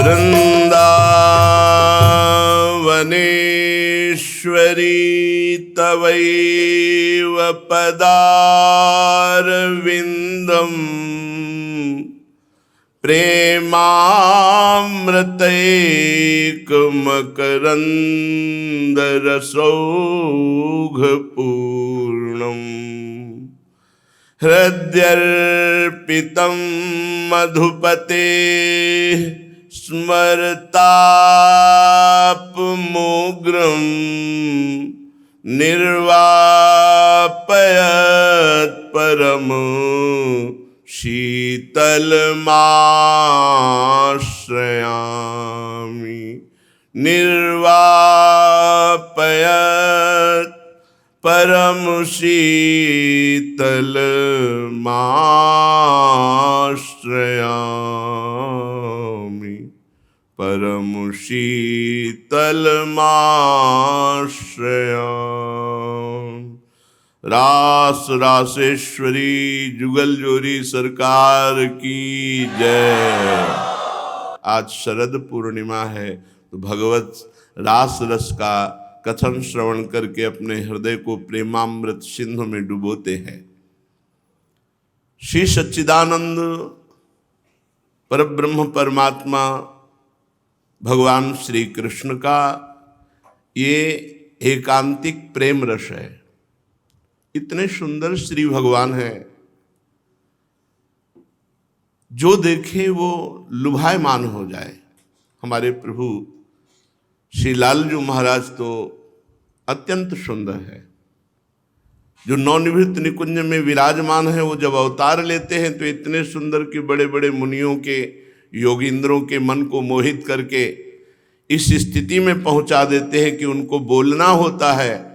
वृन्दावनेश्वरी तवैव पदारविन्दम् प्रेमामृतैकमकरन्दरसौघपूर्णम् हृद्यर्पितं मधुपते स्मरतापमोग्रं निर्वापयत् परम शीतलमाश्रयामि निर्वापयत् परम शीतलमाश्रयामि परम शीतलमाश्रयामि। रास रासेश्वरी जुगल जोरी सरकार की जय। आज शरद पूर्णिमा है तो भगवत रास रस का कथन श्रवण करके अपने हृदय को प्रेमामृत सिंधु में डुबोते हैं। श्री सच्चिदानंद परब्रह्म परमात्मा भगवान श्री कृष्ण का ये एकांतिक प्रेम रस है। इतने सुंदर श्री भगवान हैं, जो देखे वो लुभायमान हो जाए। हमारे प्रभु श्री लालजू महाराज तो अत्यंत सुंदर है। जो नवनिवृत्त निकुंज में विराजमान है, वो जब अवतार लेते हैं तो इतने सुंदर कि बड़े बड़े मुनियों के योगींद्रों के मन को मोहित करके इस स्थिति में पहुंचा देते हैं कि उनको बोलना होता है,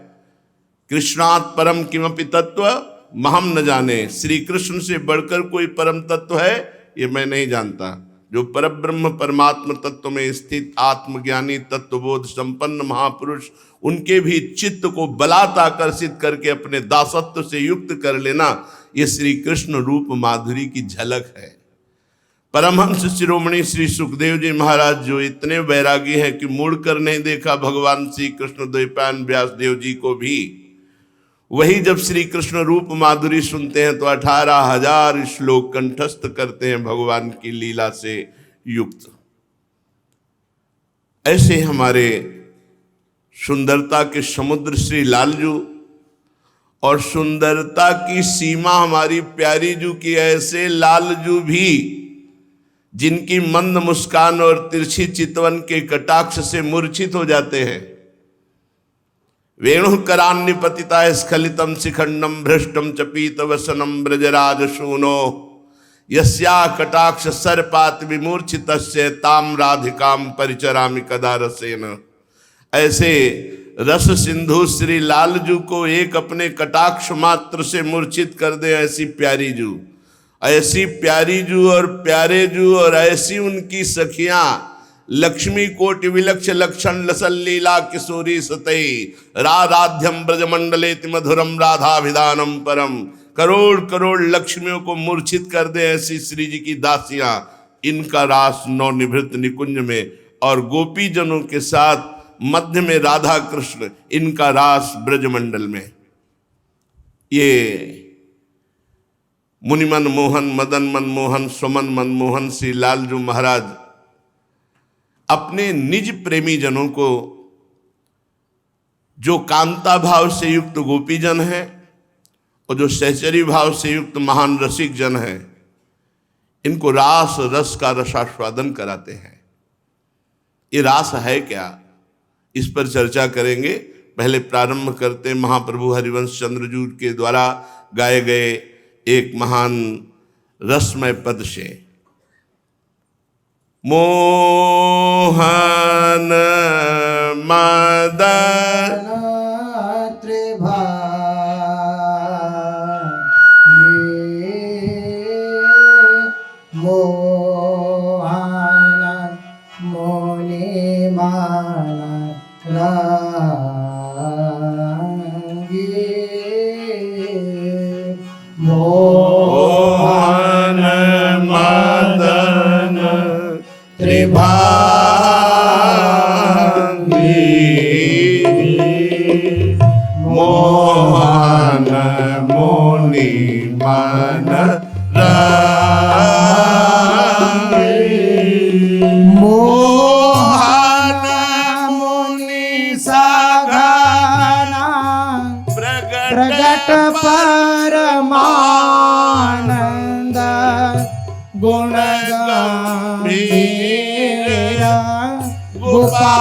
कृष्णात् परम किमपि तत्व महम न जाने। श्री कृष्ण से बढ़कर कोई परम तत्व है ये मैं नहीं जानता। जो परब्रह्म परमात्म तत्व में स्थित आत्मज्ञानी तत्वबोध संपन्न महापुरुष, उनके भी चित्त को बलात् आकर्षित करके अपने दासत्व से युक्त कर लेना, ये श्री कृष्ण रूप माधुरी की झलक है। परमहंस शिरोमणि श्री सुखदेव जी महाराज जो इतने वैरागी हैं कि मुड़कर नहीं देखा भगवान श्री कृष्ण द्वैपायन व्यासदेव जी को भी, वही जब श्री कृष्ण रूप माधुरी सुनते हैं तो 18,000 श्लोक कंठस्थ करते हैं भगवान की लीला से युक्त। ऐसे हमारे सुंदरता के समुद्र श्री लालजू और सुंदरता की सीमा हमारी प्यारी जू की। ऐसे लालजू भी जिनकी मंद मुस्कान और तिरछी चितवन के कटाक्ष से मूर्छित हो जाते हैं। वेणुकरान्य पतिता स्खलितम शिखंडम भ्रष्टम च पीत वसनम ब्रजराज शूनो यस्या कटाक्ष सर्पात विमूर्छितस्य ताम राधिकाम परिचरामि कदा रसेन। ऐसे रस सिंधु श्री लालजू को एक अपने कटाक्ष मात्र से मूर्छित कर दे, ऐसी प्यारी जू, ऐसी प्यारी जू और प्यारे जू और ऐसी उनकी सखियां लक्ष्मी कोटि विलक्ष लक्षण लसल लीला किशोरी सतई राधाध्यम ब्रजमंडलेति मधुरम राधाभिधानम परम। करोड़ करोड़ लक्ष्मियों को मूर्छित कर दे ऐसी श्री जी की दासियां। इनका रास नवनिवृत्त निकुंज में और गोपी जनों के साथ मध्य में राधा कृष्ण, इनका रास ब्रजमंडल में। ये मुनिमन मोहन मदन मनमोहन सुमन मनमोहन श्री लालजू महाराज अपने निज प्रेमी जनों को, जो कांता भाव से युक्त गोपी जन है और जो सहचरी भाव से युक्त महान रसिक जन है, इनको रास रस का रसास्वादन कराते हैं। ये रास है क्या, इस पर चर्चा करेंगे। पहले प्रारंभ करते महाप्रभु हरिवंश चंद्रजू के द्वारा गाए गए एक महान रसमय पद से। मोहन मदन मोहन मोनि मान रागे मोहन मदन त्रिभा मोहन मुनि मन रागे। मोहन मुनि सघना प्रगट परमानंद गुण गंभीर गोपाला।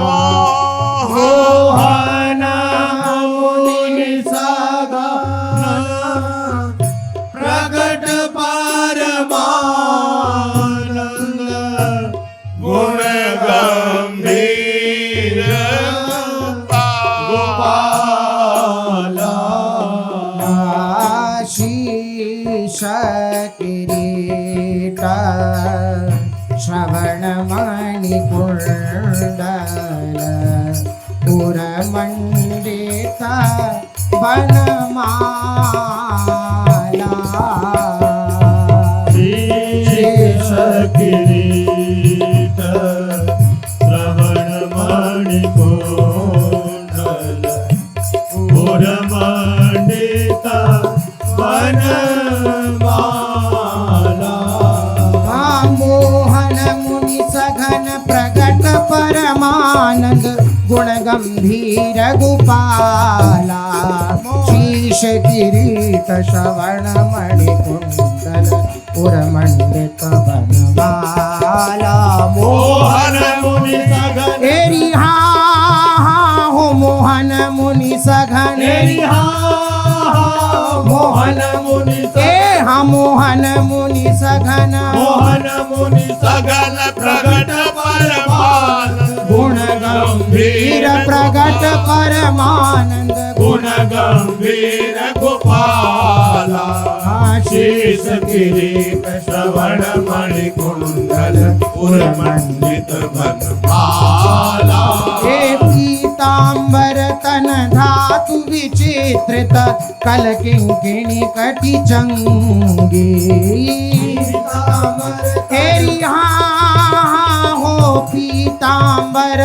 मोहन मुनि सघना प्रगट परमानंद गुण गंभीर गोपाला। शीश किरीट श्रवण मणिकुंडल पुरमंडित वनमाला। शीश किरीट श्रवण मणिकुंडल पुरमंडित वनमाला। मोहन मुनि सघन प्रगट परमानंद गुण गंभीर गोपाला। शीश किरीट श्रवण मणिकुंडल पुरमंडित वनमाला। मोहन मुनि सघन एरी हाँ हो मोहन मुनि सघन मोहन मुनि ए हाँ मोहन मुनि सघन मोहन मुनि सघन प्रगट परमानंद गुण गंभीर प्रगट परमानंद गुण गंभीर गोपाला। शीश किरीट श्रवण मणिकुंडल पुरमंडित वनमाला। हे पीतांबर तन धातु विचित्रित कल किंकिणी कटि चंगी। हेरी हाँ हो पीतांबर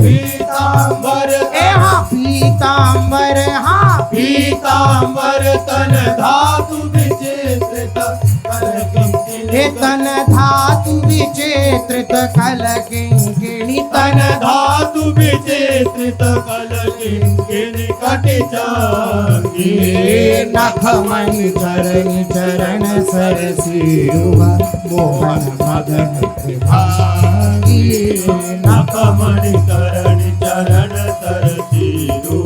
पीतांबर ए हाँ पीतांबर हाँ पीतांबर तन धातु विचित्रित हे तन धातु विचित्रित कल किंकिणी तन धातु विचित्रित कल किंकिणी कटि चंगी। नखमणि चरण चरण सरसीरुवा मोहन मदन त्रिभागी। नखमणि चरण चरण सरसीरु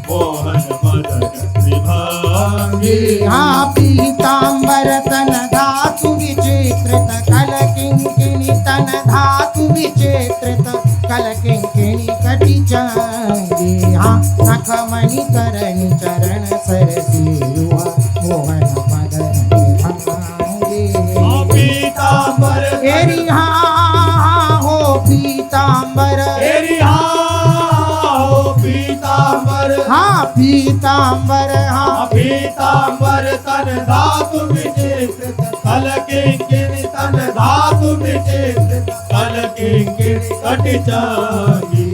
मोहन मदन त्रिभागी। हाँ पीतांबर तन धातु विचित्रित कल किंकिणी तन धातु विचित्रित कल किंकिणी कटि चंगी। हाँ नखमणि करण चरण सरसीरुवा मोहन मदन त्रिभागी। पीतांबर एरी हाँ हो पीतांबर पीतांबर हाँ पीतांबर हाँ पीतांबर तन धातु विचित्रित कल किंकिणी तन धातु विचित्रित कल किंकिणी कटि चंगी।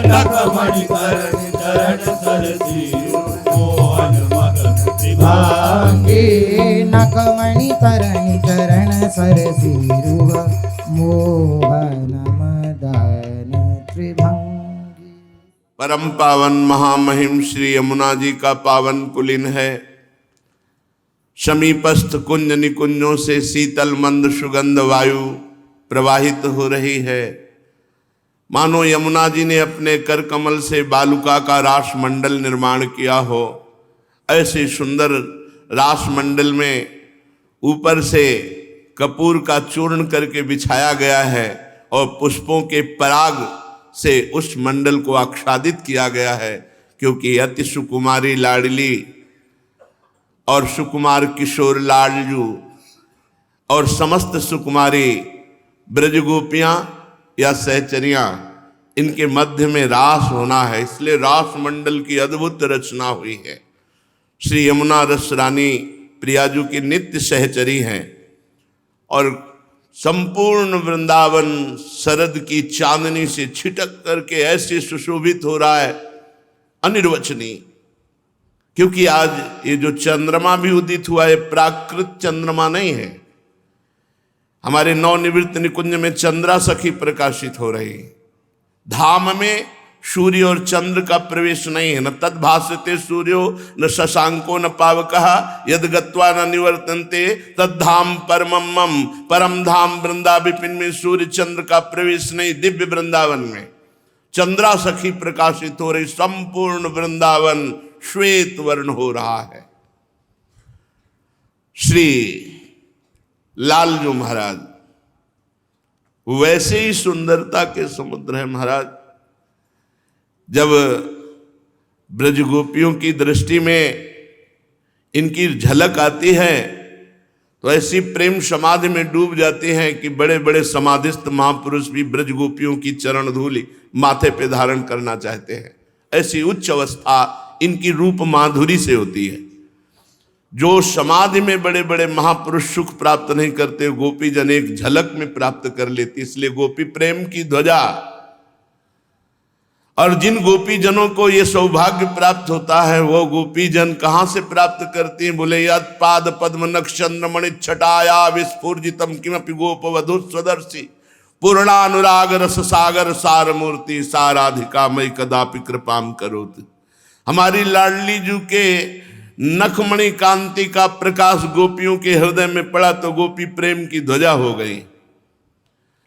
नखमणि करण चरण सरसीरु मोहन मदन त्रिभागी। नखमणि करण चरण सरसीरुव मोहन मदन त्रिभंगी। परम पावन महामहिम श्री यमुना जी का पावन पुलिन है। समीपस्थ कुंज निकुंजों से शीतल मंद सुगंध वायु प्रवाहित हो रही है। मानो यमुना जी ने अपने कर कमल से बालुका का रास मंडल निर्माण किया हो। ऐसे सुंदर रास मंडल में ऊपर से कपूर का चूर्ण करके बिछाया गया है और पुष्पों के पराग से उस मंडल को आच्छादित किया गया है, क्योंकि अति सुकुमारी लाडली और सुकुमार किशोर लाडलू और समस्त सुकुमारी ब्रजगोपियाँ या सहचरियाँ, इनके मध्य में रास होना है। इसलिए रास मंडल की अद्भुत रचना हुई है। श्री यमुना रस रानी प्रियाजू की नित्य सहचरी हैं और संपूर्ण वृंदावन शरद की चांदनी से छिटक करके ऐसे सुशोभित हो रहा है, अनिर्वचनीय। क्योंकि आज ये जो चंद्रमा भी उदित हुआ है प्राकृत चंद्रमा नहीं है, हमारे नवनिवृत्त निकुंज में चंद्रा सखी प्रकाशित हो रही। धाम में सूर्य और चंद्र का प्रवेश नहीं है, न तद्भासते सूर्यो न शशांको न पावकः यद गत्वा न निवर्तन्ते तद्धाम परमं मम। परम धाम वृंदा विपिन में सूर्य चंद्र का प्रवेश नहीं। दिव्य वृंदावन में चंद्रा सखी प्रकाशित हो रही, संपूर्ण वृंदावन श्वेत वर्ण हो रहा है। श्री लालजू महाराज वैसे ही सुंदरता के समुद्र है महाराज। जब ब्रज गोपियों की दृष्टि में इनकी झलक आती है तो ऐसी प्रेम समाधि में डूब जाते हैं कि बड़े बड़े समाधिस्थ महापुरुष भी ब्रज गोपियों की चरण धूलि माथे पे धारण करना चाहते हैं। ऐसी उच्च अवस्था इनकी रूप माधुरी से होती है। जो समाधि में बड़े बड़े महापुरुष सुख प्राप्त नहीं करते, गोपी जन एक झलक में प्राप्त कर लेती। इसलिए गोपी प्रेम की ध्वजा। और जिन गोपी जनों को ये सौभाग्य प्राप्त होता है वो गोपी जन कहां से प्राप्त करती हैं? बोले यद पाद पद्म नक्षत्र मणि छटाया विस्फुर्जितम किमपि गोप वधु स्वदर्शी पूर्णानुराग रस सागर सार मूर्ति साराधिका मई कदापि कृपाम करोति। हमारी लाडली जू के नखमणि कांति का प्रकाश गोपियों के हृदय में पड़ा तो गोपी प्रेम की ध्वजा हो गई।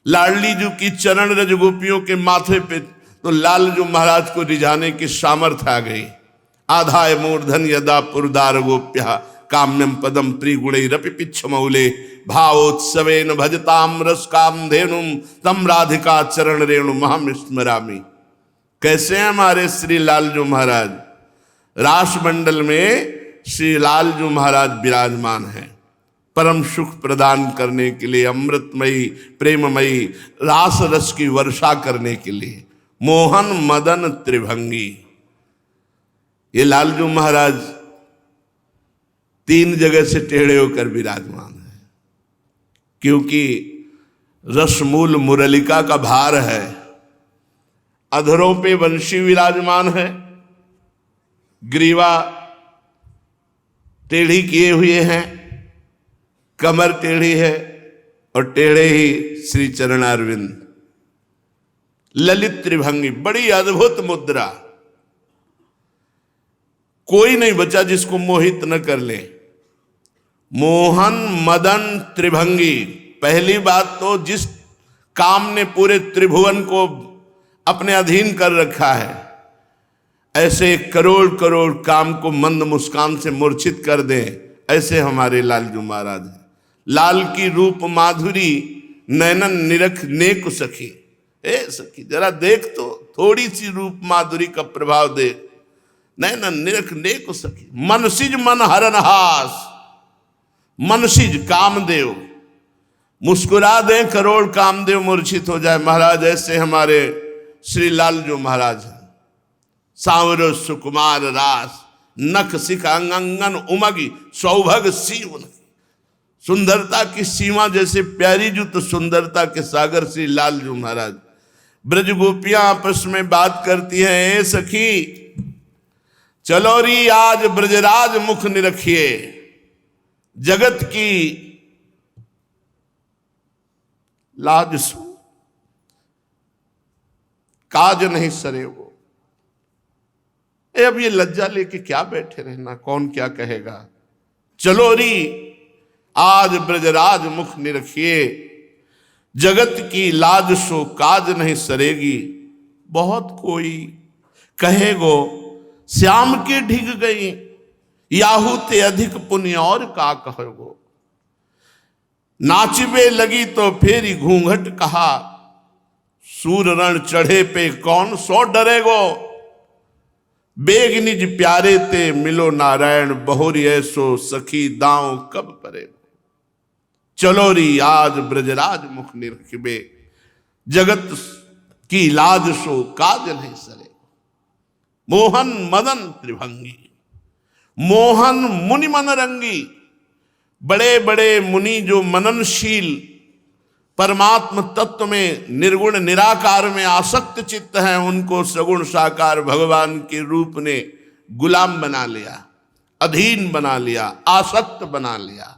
लाडली जू की चरण रज गोपियों के माथे पे तो लालजू महाराज को रिझाने की सामर्थ्य आ गई। आधाय मूर्धन यदा पुरदार गोप्या काम्यम पदम प्रिगुणैरपि पिच्छमौले भावोत्सवेन भजताम रस काम धेनुम तम राधिका चरण रेणु महम स्मरामि। कैसे हैं हमारे श्री लालजू महाराज? रास मंडल में श्री लालजू महाराज विराजमान हैं, परम सुख प्रदान करने के लिए, अमृतमयी प्रेममयी रास रस की वर्षा करने के लिए। मोहन मदन त्रिभंगी। ये लालजू महाराज 3 जगह से टेढ़े होकर विराजमान है, क्योंकि रसमूल मुरलिका का भार है। अधरों पे वंशी विराजमान है, ग्रीवा टेढ़ी किए हुए हैं, कमर टेढ़ी है और टेढ़े ही श्री चरणारविंद। ललित त्रिभंगी, बड़ी अद्भुत मुद्रा। कोई नहीं बचा जिसको मोहित न कर ले। मोहन मदन त्रिभंगी। पहली बात तो जिस काम ने पूरे त्रिभुवन को अपने अधीन कर रखा है, ऐसे करोड़ करोड़ काम को मंद मुस्कान से मूर्छित कर दें, ऐसे हमारे लालजू महाराज हैं। लाल की रूप माधुरी नैनन निरख नेक सखी। ए सखी जरा देख तो, थोड़ी सी रूप माधुरी का प्रभाव देख। नैनन निरख नेक सखी। मनसिज मन हरनहास। मनसिज कामदेव मुस्कुरा दे, करोड़ कामदेव मूर्छित हो जाए। महाराज ऐसे हमारे श्री लालजू महाराज हैं। सांवरो सुकुमार रास नख सिख अंगन उमगी सौभग सीवन। सुंदरता की सीमा जैसे प्यारी जू तो सुंदरता के सागर श्री लालजू महाराज। ब्रज गोपियां आपस में बात करती हैं, ए सखी चलो री आज ब्रजराज मुख निरखिए, जगत की लाज सो काज नहीं सरे वो। अब ये लज्जा लेके क्या बैठे रहना, कौन क्या कहेगा। चलो री आज ब्रजराज मुख निरखिए, जगत की लाज सो काज नहीं सरेगी। बहुत कोई कहेगो श्याम के ढिग गई, याहू ते अधिक पुण्य और का कहोगो। नाचबे लगी तो फेरी घूंघट कहा, सूर रण चढ़े पे कौन सो डरेगो। बेग निज प्यारे ते मिलो नारायण, बहुरी ऐसो सखी दांव कब परेगो। चलो री आज ब्रजराज मुख निरखिबे, जगत की लाज सो काज नहीं सरे। मोहन मदन त्रिभंगी। मोहन मुनि मन रंगी। बड़े बड़े मुनि जो मननशील परमात्म तत्व में निर्गुण निराकार में आसक्त चित्त हैं, उनको सगुण साकार भगवान के रूप ने गुलाम बना लिया, अधीन बना लिया, आसक्त बना लिया।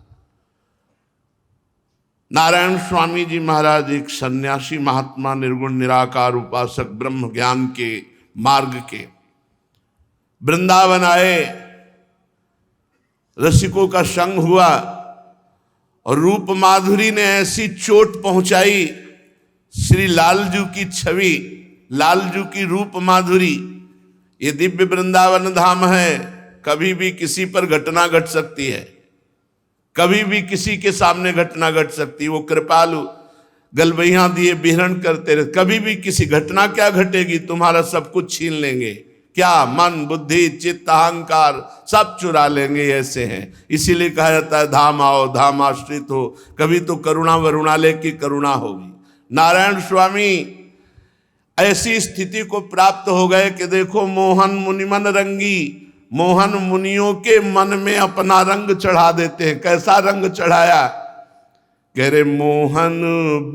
नारायण स्वामी जी महाराज एक सन्यासी महात्मा, निर्गुण निराकार उपासक, ब्रह्म ज्ञान के मार्ग के, वृंदावन आए, रसिकों का संग हुआ और रूप माधुरी ने ऐसी चोट पहुंचाई, श्री लालजू की छवि, लालजू की रूप माधुरी। ये दिव्य वृंदावन धाम है, कभी भी किसी पर घटना घट सकती है, कभी भी किसी के सामने घटना घट सकती है। वो कृपालु गलबैया दिए विहरण करते रहे, कभी भी किसी घटना क्या घटेगी, तुम्हारा सब कुछ छीन लेंगे, क्या मन बुद्धि चित्त अहंकार सब चुरा लेंगे, ऐसे हैं। इसीलिए कहा जाता है धाम आओ धाम आश्रित हो, कभी तो करुणा वरुणालय की करुणा होगी। नारायण स्वामी ऐसी स्थिति को प्राप्त हो गए कि देखो मोहन मुनिमन रंगी, मोहन मुनियों के मन में अपना रंग चढ़ा देते हैं। कैसा रंग चढ़ाया, कह रहे मोहन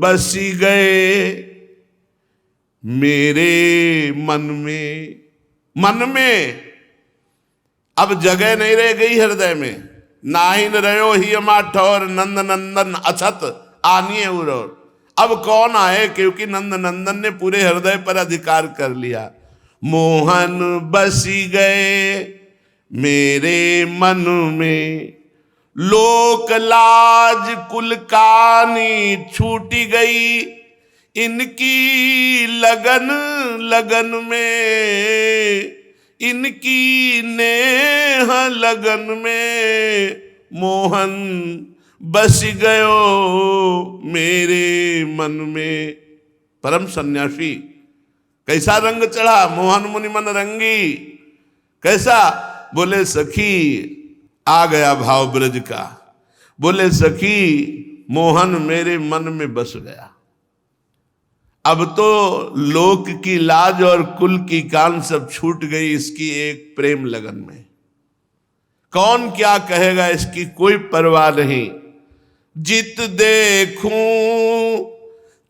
बसी गए मेरे मन में, मन में अब जगह नहीं रह गई हृदय में। नाहिन रहो ही अमा ठौर नंद नंदन अछत आनिए उरोर। अब कौन आए, क्योंकि नंद नंदन ने पूरे हृदय पर अधिकार कर लिया। मोहन बसी गए मेरे मन में, लोक लाज कुल कानी छूटी गई, इनकी लगन लगन में, इनकी नेह लगन में, मोहन बस गयो मेरे मन में। परम सन्यासी कैसा रंग चढ़ा, मोहन मुनि मन रंगी। कैसा, बोले सखी आ गया भाव ब्रज का, बोले सखी मोहन मेरे मन में बस गया। अब तो लोक की लाज और कुल की कान सब छूट गई इसकी एक प्रेम लगन में। कौन क्या कहेगा इसकी कोई परवाह नहीं। जित देखूं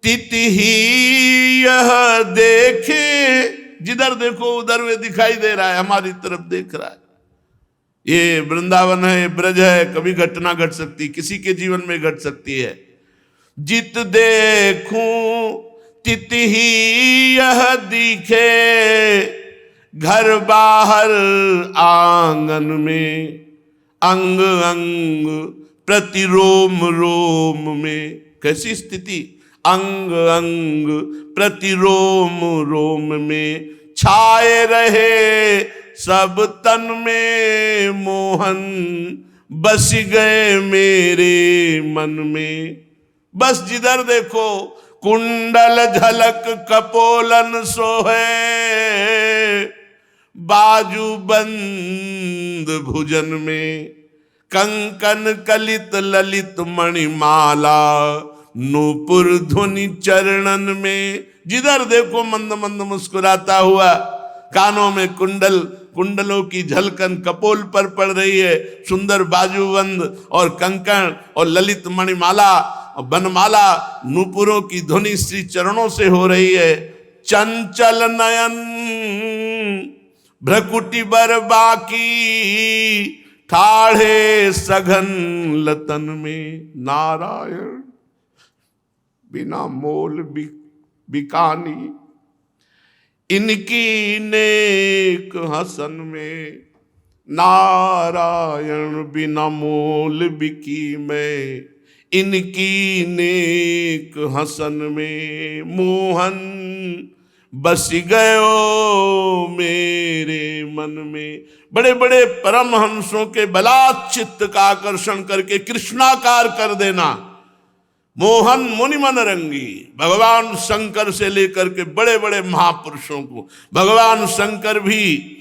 तित ही यह देखे, जिधर देखो उधर वे दिखाई दे रहा है, हमारी तरफ देख रहा है। ये वृंदावन है, ये ब्रज है, कभी घटना घट सकती, किसी के जीवन में घट सकती है। जित देखूं तित ही यह दिखे, घर बाहर आंगन में, अंग अंग प्रति रोम रोम में। कैसी स्थिति, अंग अंग प्रति रोम रोम में, छाए रहे सब तन में, मोहन बस गए मेरे मन में। बस जिधर देखो कुंडल झलक कपोलन सोहे, बाजू बंद भुजन में, कंकन कलित ललित मणिमाला, नूपुर ध्वनि चरणन में। जिधर देखो मंद मंद मुस्कुराता हुआ, कानों में कुंडल, कुंडलों की झलकन कपोल पर पड़ रही है, सुंदर बाजूबंद और कंकण और ललित मणिमाला और बनमाला, नूपुरों की ध्वनि श्री चरणों से हो रही है। चंचल नयन भ्रकुटी बर बाकी, ठाढ़े सघन लतन में, नारायण बिना मोल बिकानी, इनकी नेक हसन में, नारायण बिना मोल बिकी मैं, इनकी नेक हसन में, मोहन बस गयो मेरे मन में। बड़े बड़े परमहंसों के बलात् चित्त का आकर्षण करके कृष्णाकार कर देना। मोहन मुनि मन रंगी, भगवान शंकर से लेकर के बड़े बड़े महापुरुषों को, भगवान शंकर भी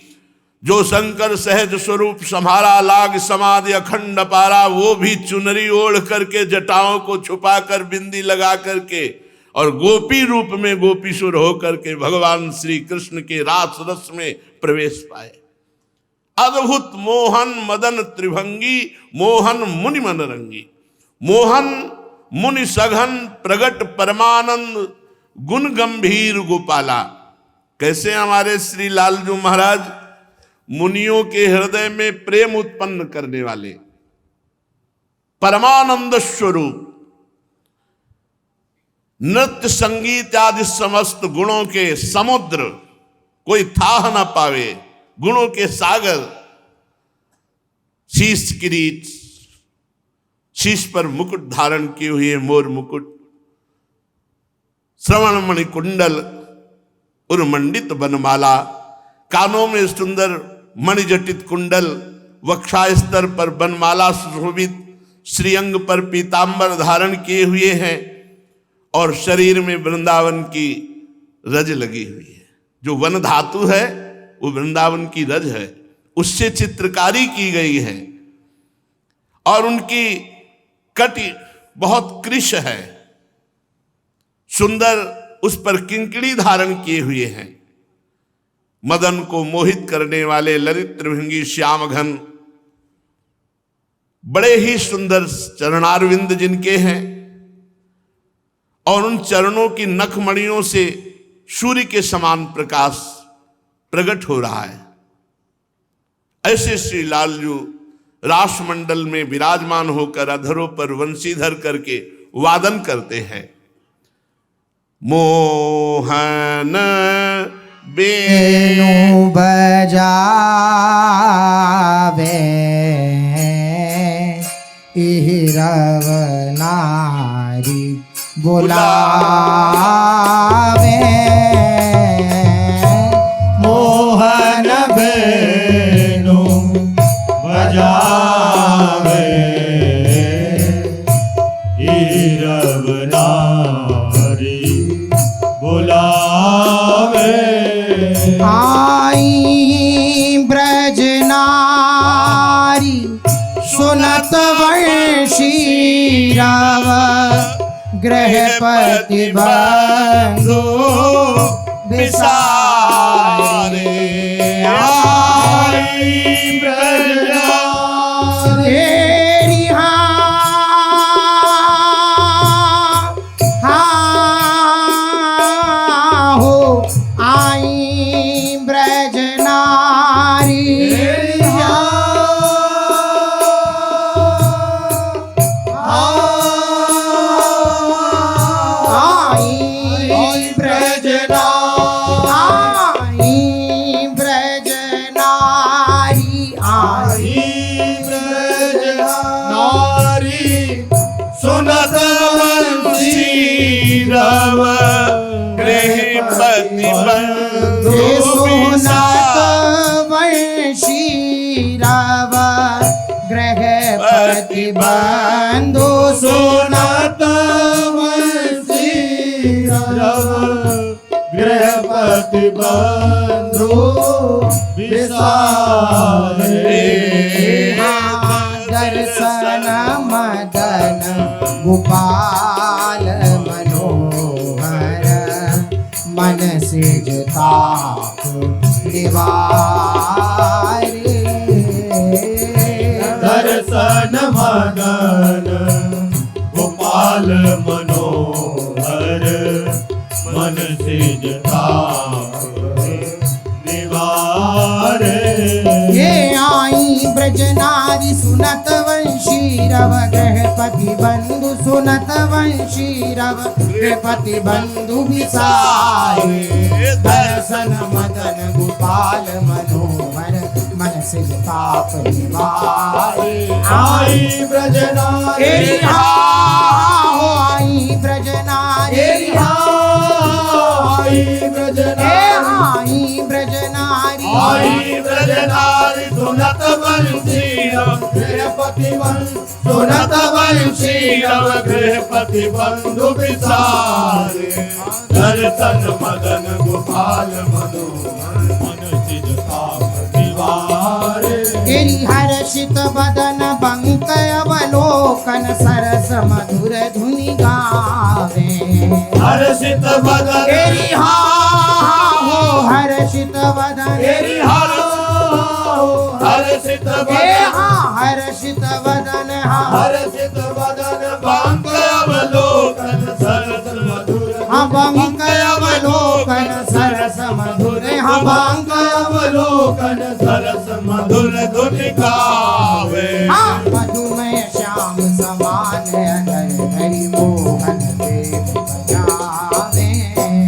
जो शंकर सहज स्वरूप संभारा, लाग समाधि अखंड पारा, वो भी चुनरी ओढ़ करके जटाओं को छुपा कर बिंदी लगा करके और गोपी रूप में गोपीसुर होकर के भगवान श्री कृष्ण के रास रस में प्रवेश पाए। अद्भुत मोहन मदन त्रिभंगी, मोहन मुनि मन रंगी। मोहन मुनि सघन प्रगट परमानंद, गुण गंभीर गोपाला। कैसे हमारे श्री लालजू महाराज मुनियों के हृदय में प्रेम उत्पन्न करने वाले, परमानंद स्वरूप, नृत्य संगीत आदि समस्त गुणों के समुद्र, कोई थाह न पावे, गुणों के सागर। शीश किरीट, शीश पर मुकुट धारण किए हुए मोर मुकुट, श्रवण मणि कुंडल, उर्मंडित बनमाला, कानों में सुंदर मणिजटित कुंडल, वक्षास्तर पर बनमाला सुशोभित, श्रीअंग पर पीतांबर धारण किए हुए हैं और शरीर में वृंदावन की रज लगी हुई है। जो वन धातु है वो वृंदावन की रज है, उससे चित्रकारी की गई है और उनकी कटी बहुत कृश है, सुंदर, उस पर किंकड़ी धारण किए हुए हैं। मदन को मोहित करने वाले ललित त्रिभंगी श्याम घन, बड़े ही सुंदर चरणारविंद जिनके हैं और उन चरणों की नखमणियों से सूर्य के समान प्रकाश प्रकट हो रहा है। ऐसे श्री लालजू रासमंडल में विराजमान होकर अधरों पर वंशीधर करके वादन करते हैं। मोहन बेनु बजावे इहरव नारी बुलावे, मोहन बेनु बजावे इरव नारी बुलावे। आई ब्रज नारी सुनत वंशी रव, गृहपति बंधु विसारे। आई ब्रज नारी गृहपति बंधु वंशी रव, गृहपति बंधु सुनत वंशी रव, गृहपति बंधु विसारे। दर्शन मदन गोपाल मनोहर, मन सिजता दीवारे। दर्शन मदन गोपाल मनोहर, मन सिजता दीवारे। ये आई ब्रज नारी सुनत वंशी रव, गृहपति बंधु सुनत वंशी रव, गृहपति बंधु विसारे। दर्शन मदन गोपाल मनोहर, मन सिजताप निवारे। आई ब्रज नारी हो आई ब्रज नारी, आई ब्रज नारी, आई ब्रज नारी, आई ब्रज नारी सुनत वंशी रव, गृहपति बंधु सुनत वंशी रव, गृहपति बंधु विसारे। दर्शन मदन गोपाल मनोहर, मन सिजताप निवारे। तेरी हर्षित बदन बंक अवलोकन, सरस मधुर धुनि गावे। हर्षित बदन तेरी हो हर्षित बदन, तेरी हर हर्षित हे बदन हाँ हर्षित वदन हाँ हर्षित बदन बांक अवलोकन सरस मधुर हाँ बंक अवलोकन सरस मधुर हाँ बंक अवलोकन सरस मधुर धुन गावे हाँ मधुमय श्याम समान अधर धरि मोहन देव बजावे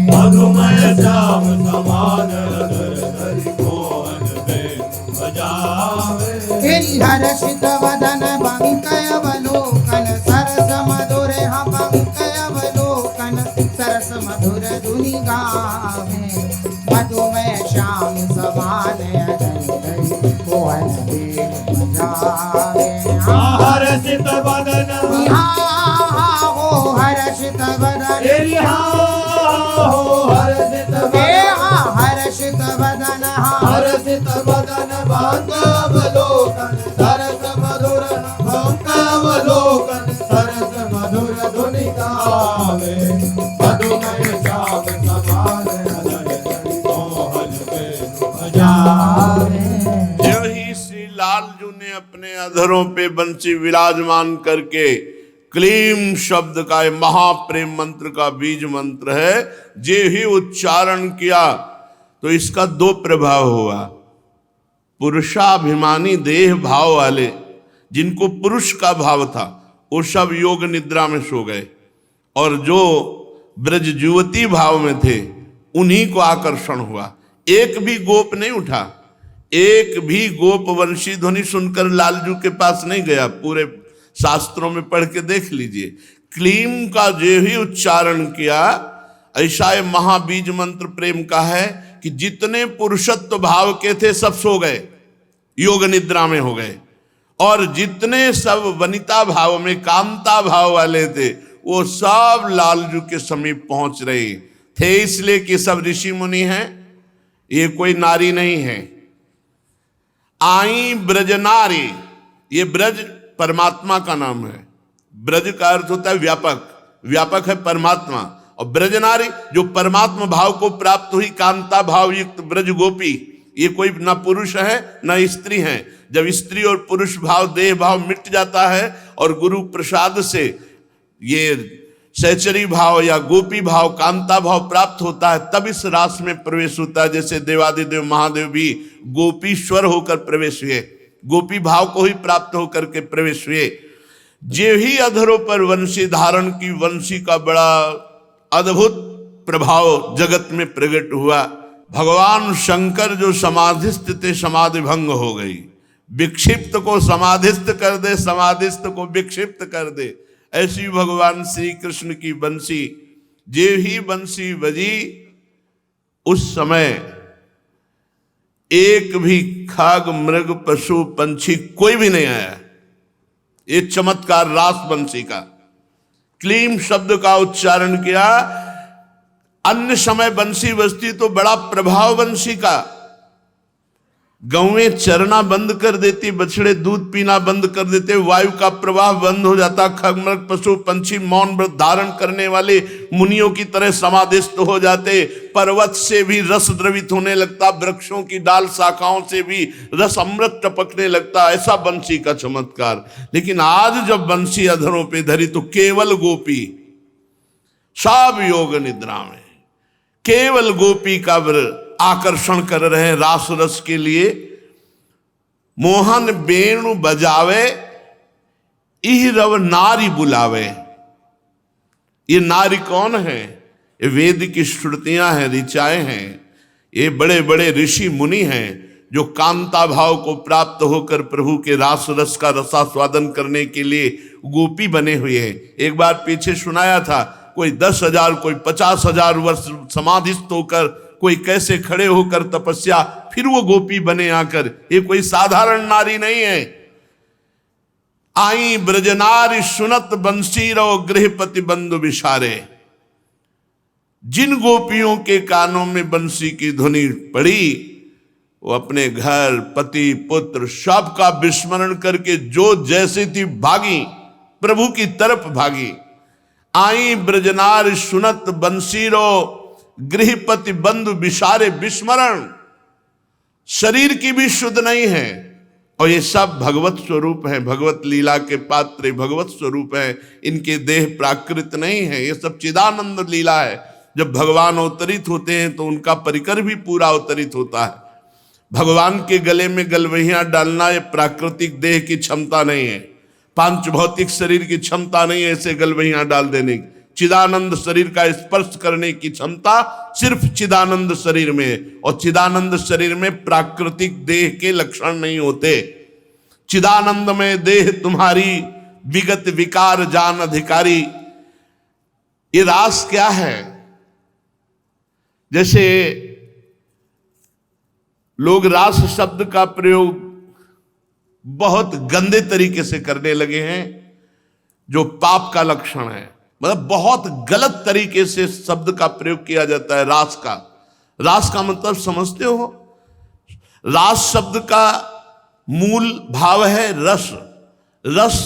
मधुमय श्याम समान अधर धरि मोहन देव बजावे तेरी हर्षित वदन बंक अवलोकन सरस मधुर हाँ बंक अवलोकन सरस मधुर धुनि गावे मधुमय श्याम समान अधर धरि मोहन देव बजावे हर्षित बदन हाँ हो हर्षित वदन तेरी हो हर्षित हे हाँ हर्षित वदन हाँ हर्षित बदन बांक अवलोकन सरस मधुर बांक अवलोकन सरस मधुर धुनि गावे मधुमय श्याम समान अधर धरि मोहन देव बजावे जो ही श्री लालजू ने अपने अधरों पे बंसी विराजमान करके क्लीम शब्द का ये महाप्रेम मंत्र का बीज मंत्र है, जे ही उच्चारण किया तो इसका दो प्रभाव हुआ। पुरुषाभिमानी देह भाव वाले जिनको पुरुष का भाव था वो सब योग निद्रा में सो गए, और जो ब्रज युवती भाव में थे उन्हीं को आकर्षण हुआ। एक भी गोप नहीं उठा, एक भी गोप वंशी ध्वनि सुनकर लालजू के पास नहीं गया। पूरे शास्त्रों में पढ़ के देख लीजिए, क्लीम का जो ही उच्चारण किया, ऐसा ये महाबीज मंत्र प्रेम का है कि जितने पुरुषत्व भाव के थे सब सो गए, योग निद्रा में हो गए, और जितने सब वनिता भाव में कांता भाव वाले थे वो सब लालजू के समीप पहुंच रहे थे। इसलिए कि सब ऋषि मुनि हैं, ये कोई नारी नहीं है। आई ब्रज नारी, ये ब्रज परमात्मा का नाम है। ब्रज का अर्थ होता है व्यापक, व्यापक है परमात्मा, और ब्रज नारी जो परमात्मा भाव को प्राप्त हुई, कांता भाव युक्त ब्रज गोपी, ये कोई ना पुरुष है ना स्त्री है। जब स्त्री और पुरुष भाव देह भाव मिट जाता है और गुरु प्रसाद से ये सहचरी भाव या गोपी भाव कांता भाव प्राप्त होता है, तब इस रास में प्रवेश होता है। जैसे देवादिदेव महादेव भी गोपीश्वर होकर प्रवेश हुए, गोपी भाव को ही प्राप्त होकर के प्रवेश हुए। जे ही अधरों पर वंशी धारण की, वंशी का बड़ा अद्भुत प्रभाव जगत में प्रकट हुआ। भगवान शंकर जो समाधिस्थ थे, समाधि भंग हो गई। विक्षिप्त को समाधिस्थ कर दे, समाधिस्थ को विक्षिप्त कर दे, ऐसी भगवान श्री कृष्ण की बंसी। जे ही बंसी बजी, उस समय एक भी खाग मृग पशु पंछी कोई भी नहीं आया। ये चमत्कार रास बंसी का। क्लीम शब्द का उच्चारण किया, अन्य समय बंसी बजती तो बड़ा प्रभाव बंसी का। गौएं चरना बंद कर देती, बछड़े दूध पीना बंद कर देते, वायु का प्रवाह बंद हो जाता, खगमृग पशु पंछी मौन व्रत धारण करने वाले मुनियों की तरह समाधिस्थ हो जाते, पर्वत से भी रस द्रवित होने लगता, वृक्षों की डाल शाखाओं से भी रस अमृत टपकने लगता। ऐसा बंसी का चमत्कार। लेकिन आज जब बंसी अधरों पे धरी तो केवल गोपी, सब योग निद्रा में केवल गोपी का आकर्षण कर रहे हैं रास रस के लिए। मोहन वेणु बजावे, इह रव नारी बुलावे। ये नारी कौन है? ये वेद की श्रुतियां हैं, ऋचाएं हैं। ये बड़े बड़े ऋषि मुनि हैं जो कांता भाव को प्राप्त होकर प्रभु के रास रस का रसास्वादन करने के लिए गोपी बने हुए हैं। एक बार पीछे सुनाया था, कोई 10,000 कोई 50,000 वर्ष समाधिस्थ होकर, कोई कैसे खड़े होकर तपस्या, फिर वो गोपी बने आकर। ये कोई साधारण नारी नहीं है। आई ब्रजनारी सुनत बंसी रो गृहपति बंधु विशारे। जिन गोपियों के कानों में बंसी की ध्वनि पड़ी, वो अपने घर पति पुत्र सबका विस्मरण करके जो जैसे थी भागी, प्रभु की तरफ भागी। आई ब्रजनार सुनत बंसीरो गृहपति बंधु विशारे। विस्मरण, शरीर की भी शुद्ध नहीं है और ये सब भगवत स्वरूप हैं, भगवत लीला के पात्र भगवत स्वरूप हैं। इनके देह प्राकृत नहीं है, ये सब चिदानंद लीला है। जब भगवान अवतरित होते हैं तो उनका परिकर भी पूरा अवतरित होता है। भगवान के गले में गलवहियां डालना ये प्राकृतिक देह की क्षमता नहीं है, पांच भौतिक शरीर की क्षमता नहीं है ऐसे गलवहियां डाल देने की। चिदानंद शरीर का स्पर्श करने की क्षमता सिर्फ चिदानंद शरीर में है, और चिदानंद शरीर में प्राकृतिक देह के लक्षण नहीं होते। चिदानंद में देह तुम्हारी विगत विकार जान अधिकारी। ये रास क्या है? जैसे लोग रास शब्द का प्रयोग बहुत गंदे तरीके से करने लगे हैं, जो पाप का लक्षण है। मतलब बहुत गलत तरीके से शब्द का प्रयोग किया जाता है रास का। रास का मतलब समझते हो? रास शब्द का मूल भाव है रस। रस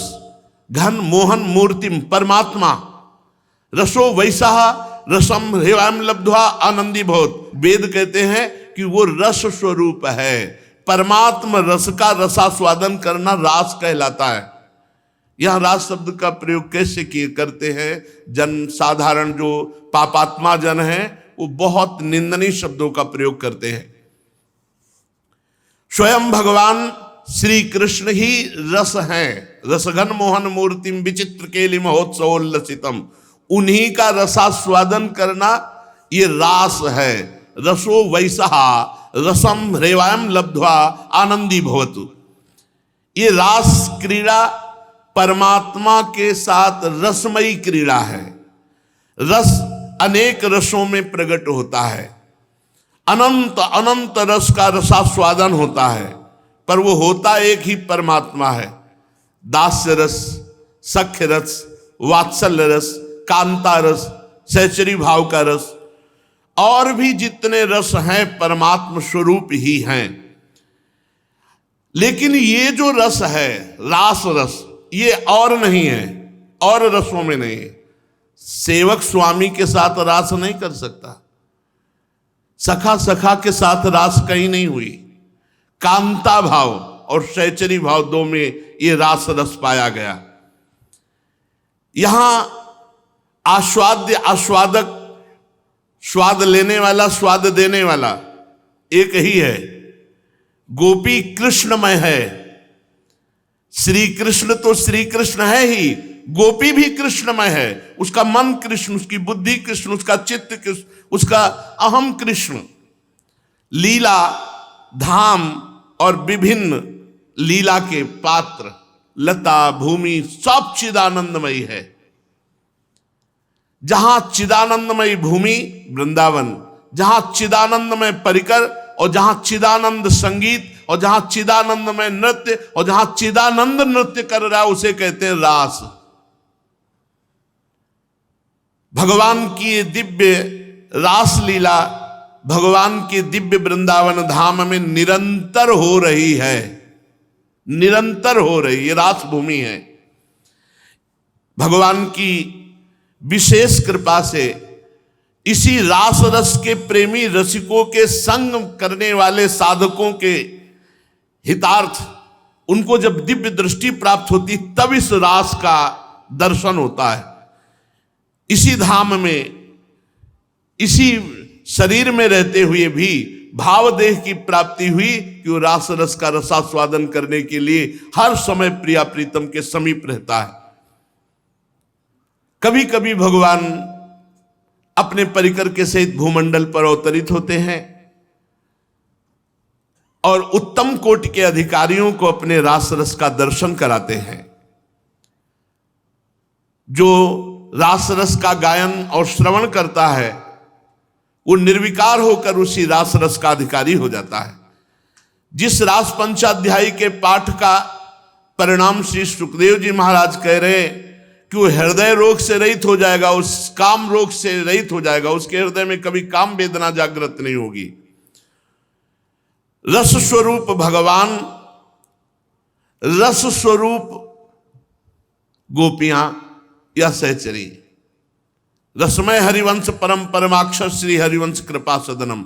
घन मोहन मूर्तिम परमात्मा। रसो वैसा रसम हेवाम लब्ध्वा आनंदी भवत। वेद कहते हैं कि वो रस स्वरूप है। परमात्मा रस का रसास्वादन करना रास कहलाता है। यह रास शब्द का प्रयोग कैसे किए करते हैं? जन साधारण जो पापात्मा जन हैं वो बहुत निंदनीय शब्दों का प्रयोग करते हैं। स्वयं भगवान श्री कृष्ण ही रस हैं। रसघन मोहन मूर्तिम विचित्र केलि महोत्सवोल्लसितम। उन्हीं का रसास्वादन करना ये रास है। रसो वैसा रसम रेवायम लब्ध्वा आनंदी भवतु। ये रास क्रीड़ा परमात्मा के साथ रसमयी क्रीड़ा है। रस अनेक रसों में प्रकट होता है। अनंत अनंत रस का रसास्वादन होता है, पर वो होता एक ही परमात्मा है। दास्य रस, सख्य रस, वात्सल्य रस, कांता रस, सहचरी भाव का रस, और भी जितने रस हैं परमात्मा स्वरूप ही हैं। लेकिन ये जो रस है रास रस, ये और नहीं है, और रसों में नहीं है। सेवक स्वामी के साथ रास नहीं कर सकता, सखा सखा के साथ रास कहीं नहीं हुई। कांता भाव और सहचरी भाव दो में ये रास रस पाया गया। यहां आस्वाद्य आस्वादक, स्वाद लेने वाला स्वाद देने वाला एक ही है। गोपी कृष्णमय है। श्री कृष्ण तो श्री कृष्ण है ही, गोपी भी कृष्णमय है। उसका मन कृष्ण, उसकी बुद्धि कृष्ण, उसका चित्त कृष्ण, उसका अहम कृष्ण। लीला धाम और विभिन्न लीला के पात्र, लता भूमि सब चिदानंदमयी है। जहां चिदानंदमयी भूमि वृंदावन, जहां चिदानंदमय परिकर, और जहां चिदानंद संगीत, और जहां चिदानंदमय नृत्य, और जहां चिदानंद नृत्य कर रहा है उसे कहते हैं रास। भगवान की दिव्य रास लीला भगवान के दिव्य वृंदावन धाम में निरंतर हो रही है, निरंतर हो रही है। रास भूमि है। भगवान की विशेष कृपा से इसी रास रस के प्रेमी रसिकों के संग करने वाले साधकों के हितार्थ, उनको जब दिव्य दृष्टि प्राप्त होती तब इस रास का दर्शन होता है। इसी धाम में, इसी शरीर में रहते हुए भी भाव देह की प्राप्ति हुई कि वो रास रस का रसास्वादन करने के लिए हर समय प्रिया प्रीतम के समीप रहता है। कभी कभी भगवान अपने परिकर के सहित भूमंडल पर अवतरित होते हैं और उत्तम कोटि के अधिकारियों को अपने रास रस का दर्शन कराते हैं। जो रास रस का गायन और श्रवण करता है वो निर्विकार होकर उसी रास रस का अधिकारी हो जाता है। जिस रास पंचाध्यायी के पाठ का परिणाम श्री सुखदेव जी महाराज कह रहे हैं कि वो हृदय रोग से रहित हो जाएगा, उस काम रोग से रहित हो जाएगा, उसके हृदय में कभी काम वेदना जागृत नहीं होगी। रस स्वरूप भगवान, रस स्वरूप गोपियां या सहचरी। रसमय हरिवंश परम परमाक्षर श्री हरिवंश कृपा सदनम।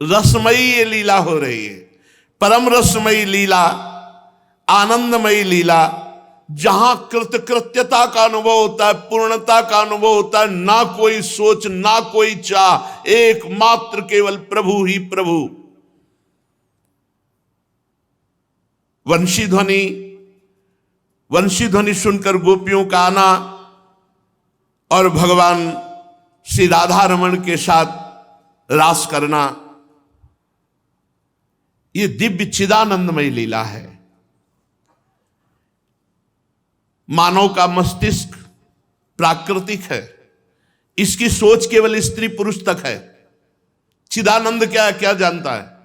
रसमयी ये लीला हो रही है। परम रसमयी लीला, आनंदमयी लीला, जहां कृतकृत्यता का अनुभव होता है, पूर्णता का अनुभव होता है, ना कोई सोच ना कोई चाह, एकमात्र केवल प्रभु ही प्रभु। वंशी ध्वनि सुनकर गोपियों का आना और भगवान श्री राधा रमण के साथ रास करना, ये दिव्य चिदानंदमय लीला है। मानव का मस्तिष्क प्राकृतिक है, इसकी सोच केवल स्त्री पुरुष तक है। चिदानंद क्या जानता है?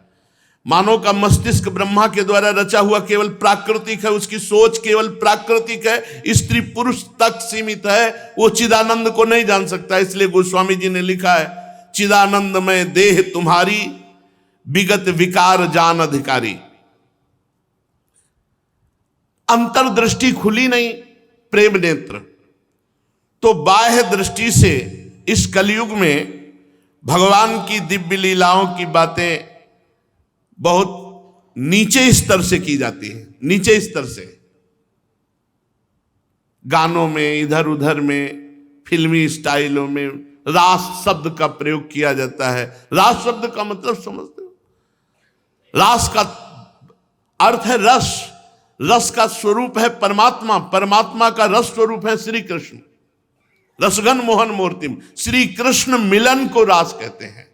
मानव का मस्तिष्क ब्रह्मा के द्वारा रचा हुआ केवल प्राकृतिक है, उसकी सोच केवल प्राकृतिक है, स्त्री पुरुष तक सीमित है, वो चिदानंद को नहीं जान सकता। इसलिए गोस्वामी जी ने लिखा है, चिदानंद में देह तुम्हारी, विगत विकार जान अधिकारी। अंतर्दृष्टि खुली नहीं, प्रेम नेत्र। तो बाह्य दृष्टि से इस कलयुग में भगवान की दिव्य लीलाओं की बातें बहुत नीचे स्तर से की जाती है, नीचे स्तर से, गानों में, इधर उधर में, फिल्मी स्टाइलों में रास शब्द का प्रयोग किया जाता है। रास शब्द का मतलब समझते हो? रास का अर्थ है रस, रस का स्वरूप है परमात्मा, परमात्मा का रस स्वरूप है श्री कृष्ण। रसगन मोहन मूर्तिम, श्री कृष्ण मिलन को रास कहते हैं,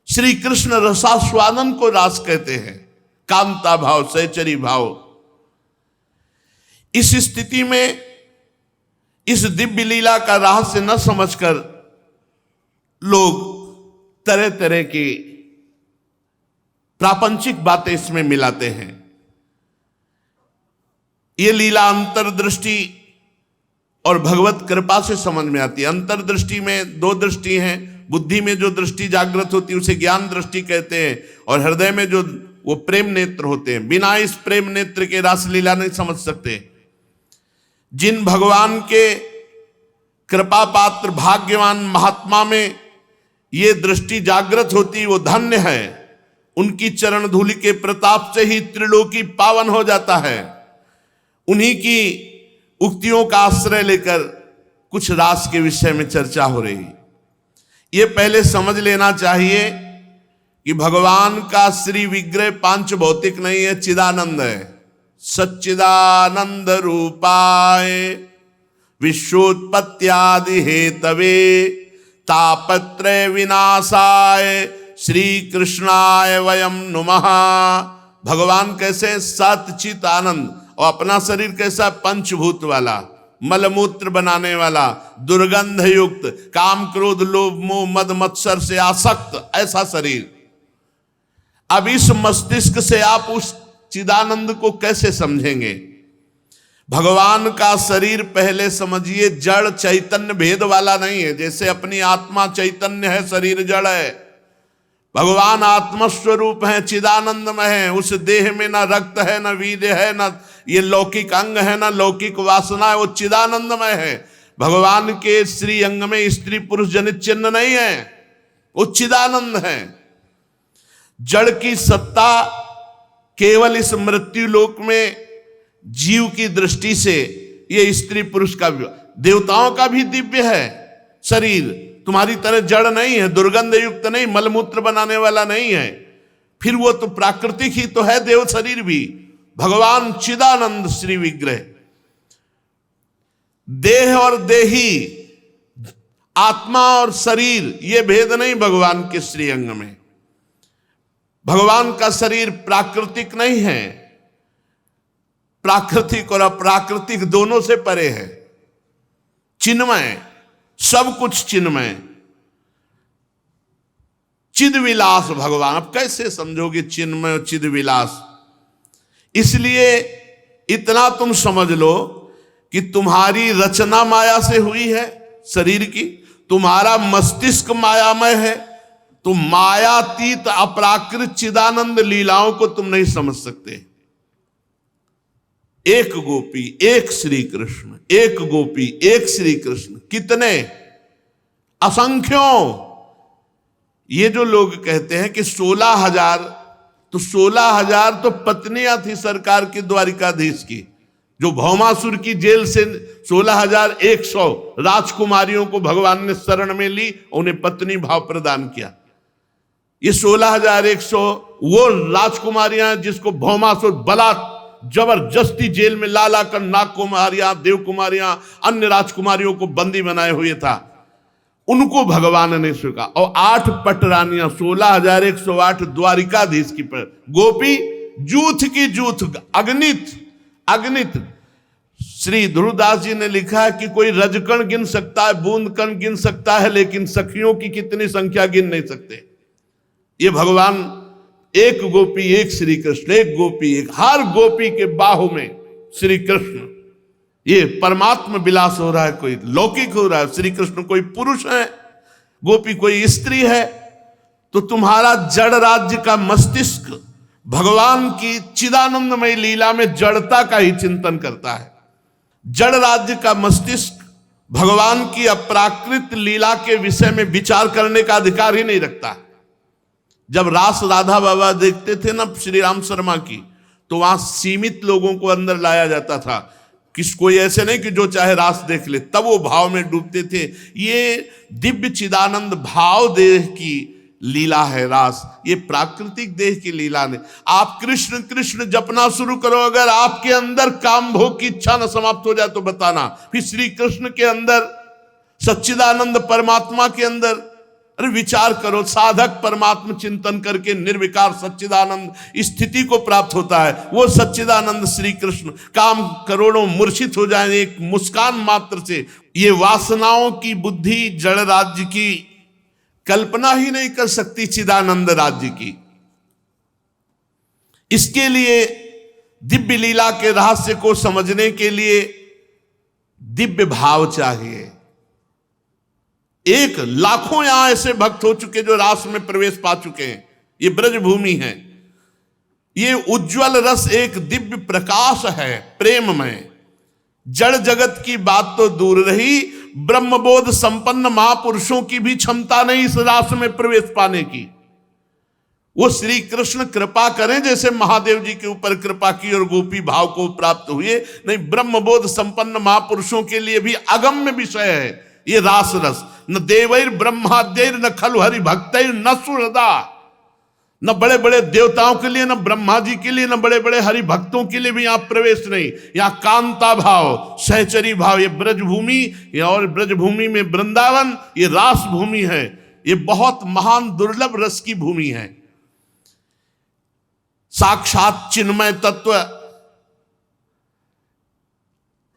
श्री कृष्ण रसास्वादन को रास कहते हैं, कांता भाव, सहचरी भाव। इस स्थिति में इस दिव्य लीला का रहस्य न समझकर लोग तरह तरह की प्रापंचिक बातें इसमें मिलाते हैं। ये लीला अंतर्दृष्टि और भगवत कृपा से समझ में आती है। अंतर्दृष्टि में दो दृष्टि हैं, बुद्धि में जो दृष्टि जागृत होती है उसे ज्ञान दृष्टि कहते हैं, और हृदय में जो वो प्रेम नेत्र होते हैं। बिना इस प्रेम नेत्र के रासलीला नहीं समझ सकते। जिन भगवान के कृपा पात्र भाग्यवान महात्मा में ये दृष्टि जागृत होती, वो धन्य है। उनकी चरण धूलि के प्रताप से ही त्रिलोकी पावन हो जाता है। उन्हीं की उक्तियों का आश्रय लेकर कुछ रास के विषय में चर्चा हो रही। ये पहले समझ लेना चाहिए कि भगवान का श्री विग्रह पांच भौतिक नहीं है, चिदानंद है। सच्चिदानंद रूपाय विश्वोत्पत्त्यादि हेतवे तापत्रय विनाशाय श्री कृष्णाय वयम नुमः। भगवान कैसे? सच्चित आनंद। और अपना शरीर कैसा? पंचभूत वाला, मलमूत्र बनाने वाला, दुर्गंध युक्त, काम क्रोध लोभ मोह मद मत्सर से आसक्त ऐसा शरीर। अब इस मस्तिष्क से आप उस चिदानंद को कैसे समझेंगे? भगवान का शरीर पहले समझिए जड़ चैतन्य भेद वाला नहीं है। जैसे अपनी आत्मा चैतन्य है, शरीर जड़ है। भगवान आत्मस्वरूप है, चिदानंदमय है। उस देह में ना रक्त है, ना वीर्य है, ना ये लौकिक अंग है, ना लौकिक वासना है। वो चिदानंदमय है। भगवान के श्री अंग में स्त्री पुरुष जनित चिन्ह नहीं है, वो चिदानंद है। जड़ की सत्ता केवल इस मृत्यु लोक में जीव की दृष्टि से ये स्त्री पुरुष का, देवताओं का भी दिव्य है शरीर। तुम्हारी तरह जड़ नहीं है, दुर्गंध युक्त नहीं, मलमूत्र बनाने वाला नहीं है। फिर वो तो प्राकृतिक ही तो है, देव शरीर भी। भगवान चिदानंद श्री विग्रह। देह और देही, आत्मा और शरीर, ये भेद नहीं भगवान के श्री अंग में। भगवान का शरीर प्राकृतिक नहीं है, प्राकृतिक और अप्राकृतिक दोनों से परे है। चिन्मय, सब कुछ चिन्मय, चिद विलास भगवान। अब कैसे समझोगे चिन्मय और चिद विलास? इसलिए इतना तुम समझ लो कि तुम्हारी रचना माया से हुई है शरीर की, तुम्हारा मस्तिष्क मायामय है। तुम मायातीत अपराकृत चिदानंद लीलाओं को तुम नहीं समझ सकते। एक गोपी एक श्री कृष्ण, एक गोपी एक श्री कृष्ण, कितने असंख्यों। ये जो लोग कहते हैं कि 16,000 तो 16,000 तो पत्नियां थी सरकार की द्वारिकाधीश की, जो भौमासुर की जेल से 16,100 राजकुमारियों को भगवान ने शरण में ली, उन्हें पत्नी भाव प्रदान किया। ये 16,100 वो राजकुमारियां जिसको भौमासुर बलात् जबरदस्ती जेल में ला ला कर नाग कुमारियां, देव कुमारियां, अन्य राजकुमारियों को बंदी बनाए हुए था, उनको भगवान ने स्वीकार। और 8 पटरानियां, 16,108 द्वारिकाधीश की पर गोपी जूथ की जूथ, अगणित। श्री ध्रुवदास जी ने लिखा है कि कोई रजकण गिन सकता है, बूंद कण गिन सकता है, लेकिन सखियों की कितनी संख्या गिन नहीं सकते। ये भगवान एक गोपी एक श्री कृष्ण, एक गोपी एक, हर गोपी के बाहों में श्री कृष्ण। ये परमात्मा विलास हो रहा है, कोई लौकिक हो रहा है। श्री कृष्ण कोई पुरुष है, गोपी कोई स्त्री है। तो तुम्हारा जड़ राज्य का मस्तिष्क भगवान की चिदानंदमय लीला में जड़ता का ही चिंतन करता है। जड़ राज्य का मस्तिष्क भगवान की अपराकृत लीला के विषय में विचार करने का अधिकार ही नहीं रखता। जब रास राधा बाबा देखते थे ना श्री राम शर्मा की, तो वहां सीमित लोगों को अंदर लाया जाता था, कोई ऐसे नहीं कि जो चाहे रास देख ले, तब वो भाव में डूबते थे। ये दिव्य चिदानंद भाव देह की लीला है रास, ये प्राकृतिक देह की लीला नहीं। आप कृष्ण कृष्ण जपना शुरू करो, अगर आपके अंदर काम भोग की इच्छा न समाप्त हो जाए तो बताना। फिर श्री कृष्ण के अंदर, सच्चिदानंद परमात्मा के अंदर अरे विचार करो, साधक परमात्मा चिंतन करके निर्विकार सच्चिदानंद स्थिति को प्राप्त होता है। वो सच्चिदानंद श्री कृष्ण काम करोड़ों मूर्छित हो जाए एक मुस्कान मात्र से। ये वासनाओं की बुद्धि जड़ राज्य की कल्पना ही नहीं कर सकती चिदानंद राज्य की। इसके लिए दिव्य लीला के रहस्य को समझने के लिए दिव्य भाव चाहिए। एक लाखों यहां ऐसे भक्त हो चुके जो रास में प्रवेश पा चुके हैं। ये ब्रज भूमि है, ये उज्जवल रस एक दिव्य प्रकाश है प्रेममय। जड़ जगत की बात तो दूर रही, ब्रह्मबोध संपन्न महापुरुषों की भी क्षमता नहीं इस रास में प्रवेश पाने की। वो श्री कृष्ण कृपा करें जैसे महादेव जी के ऊपर कृपा की और गोपी भाव को प्राप्त हुए, नहीं ब्रह्मबोध संपन्न महापुरुषों के लिए भी अगम्य विषय है ये रास रस। न देवैर ब्रह्माद्यैर न खलु हरि भक्तैर न सुहृदा, न बड़े बड़े देवताओं के लिए, न ब्रह्मा जी के लिए, न बड़े बड़े हरि भक्तों के लिए भी यहाँ प्रवेश नहीं। यहाँ कांता भाव, सहचरी भाव, ये ब्रजभूमि और ब्रजभूमि में वृंदावन, ये रास भूमि है। ये बहुत महान दुर्लभ रस की भूमि है। साक्षात चिन्मय तत्व।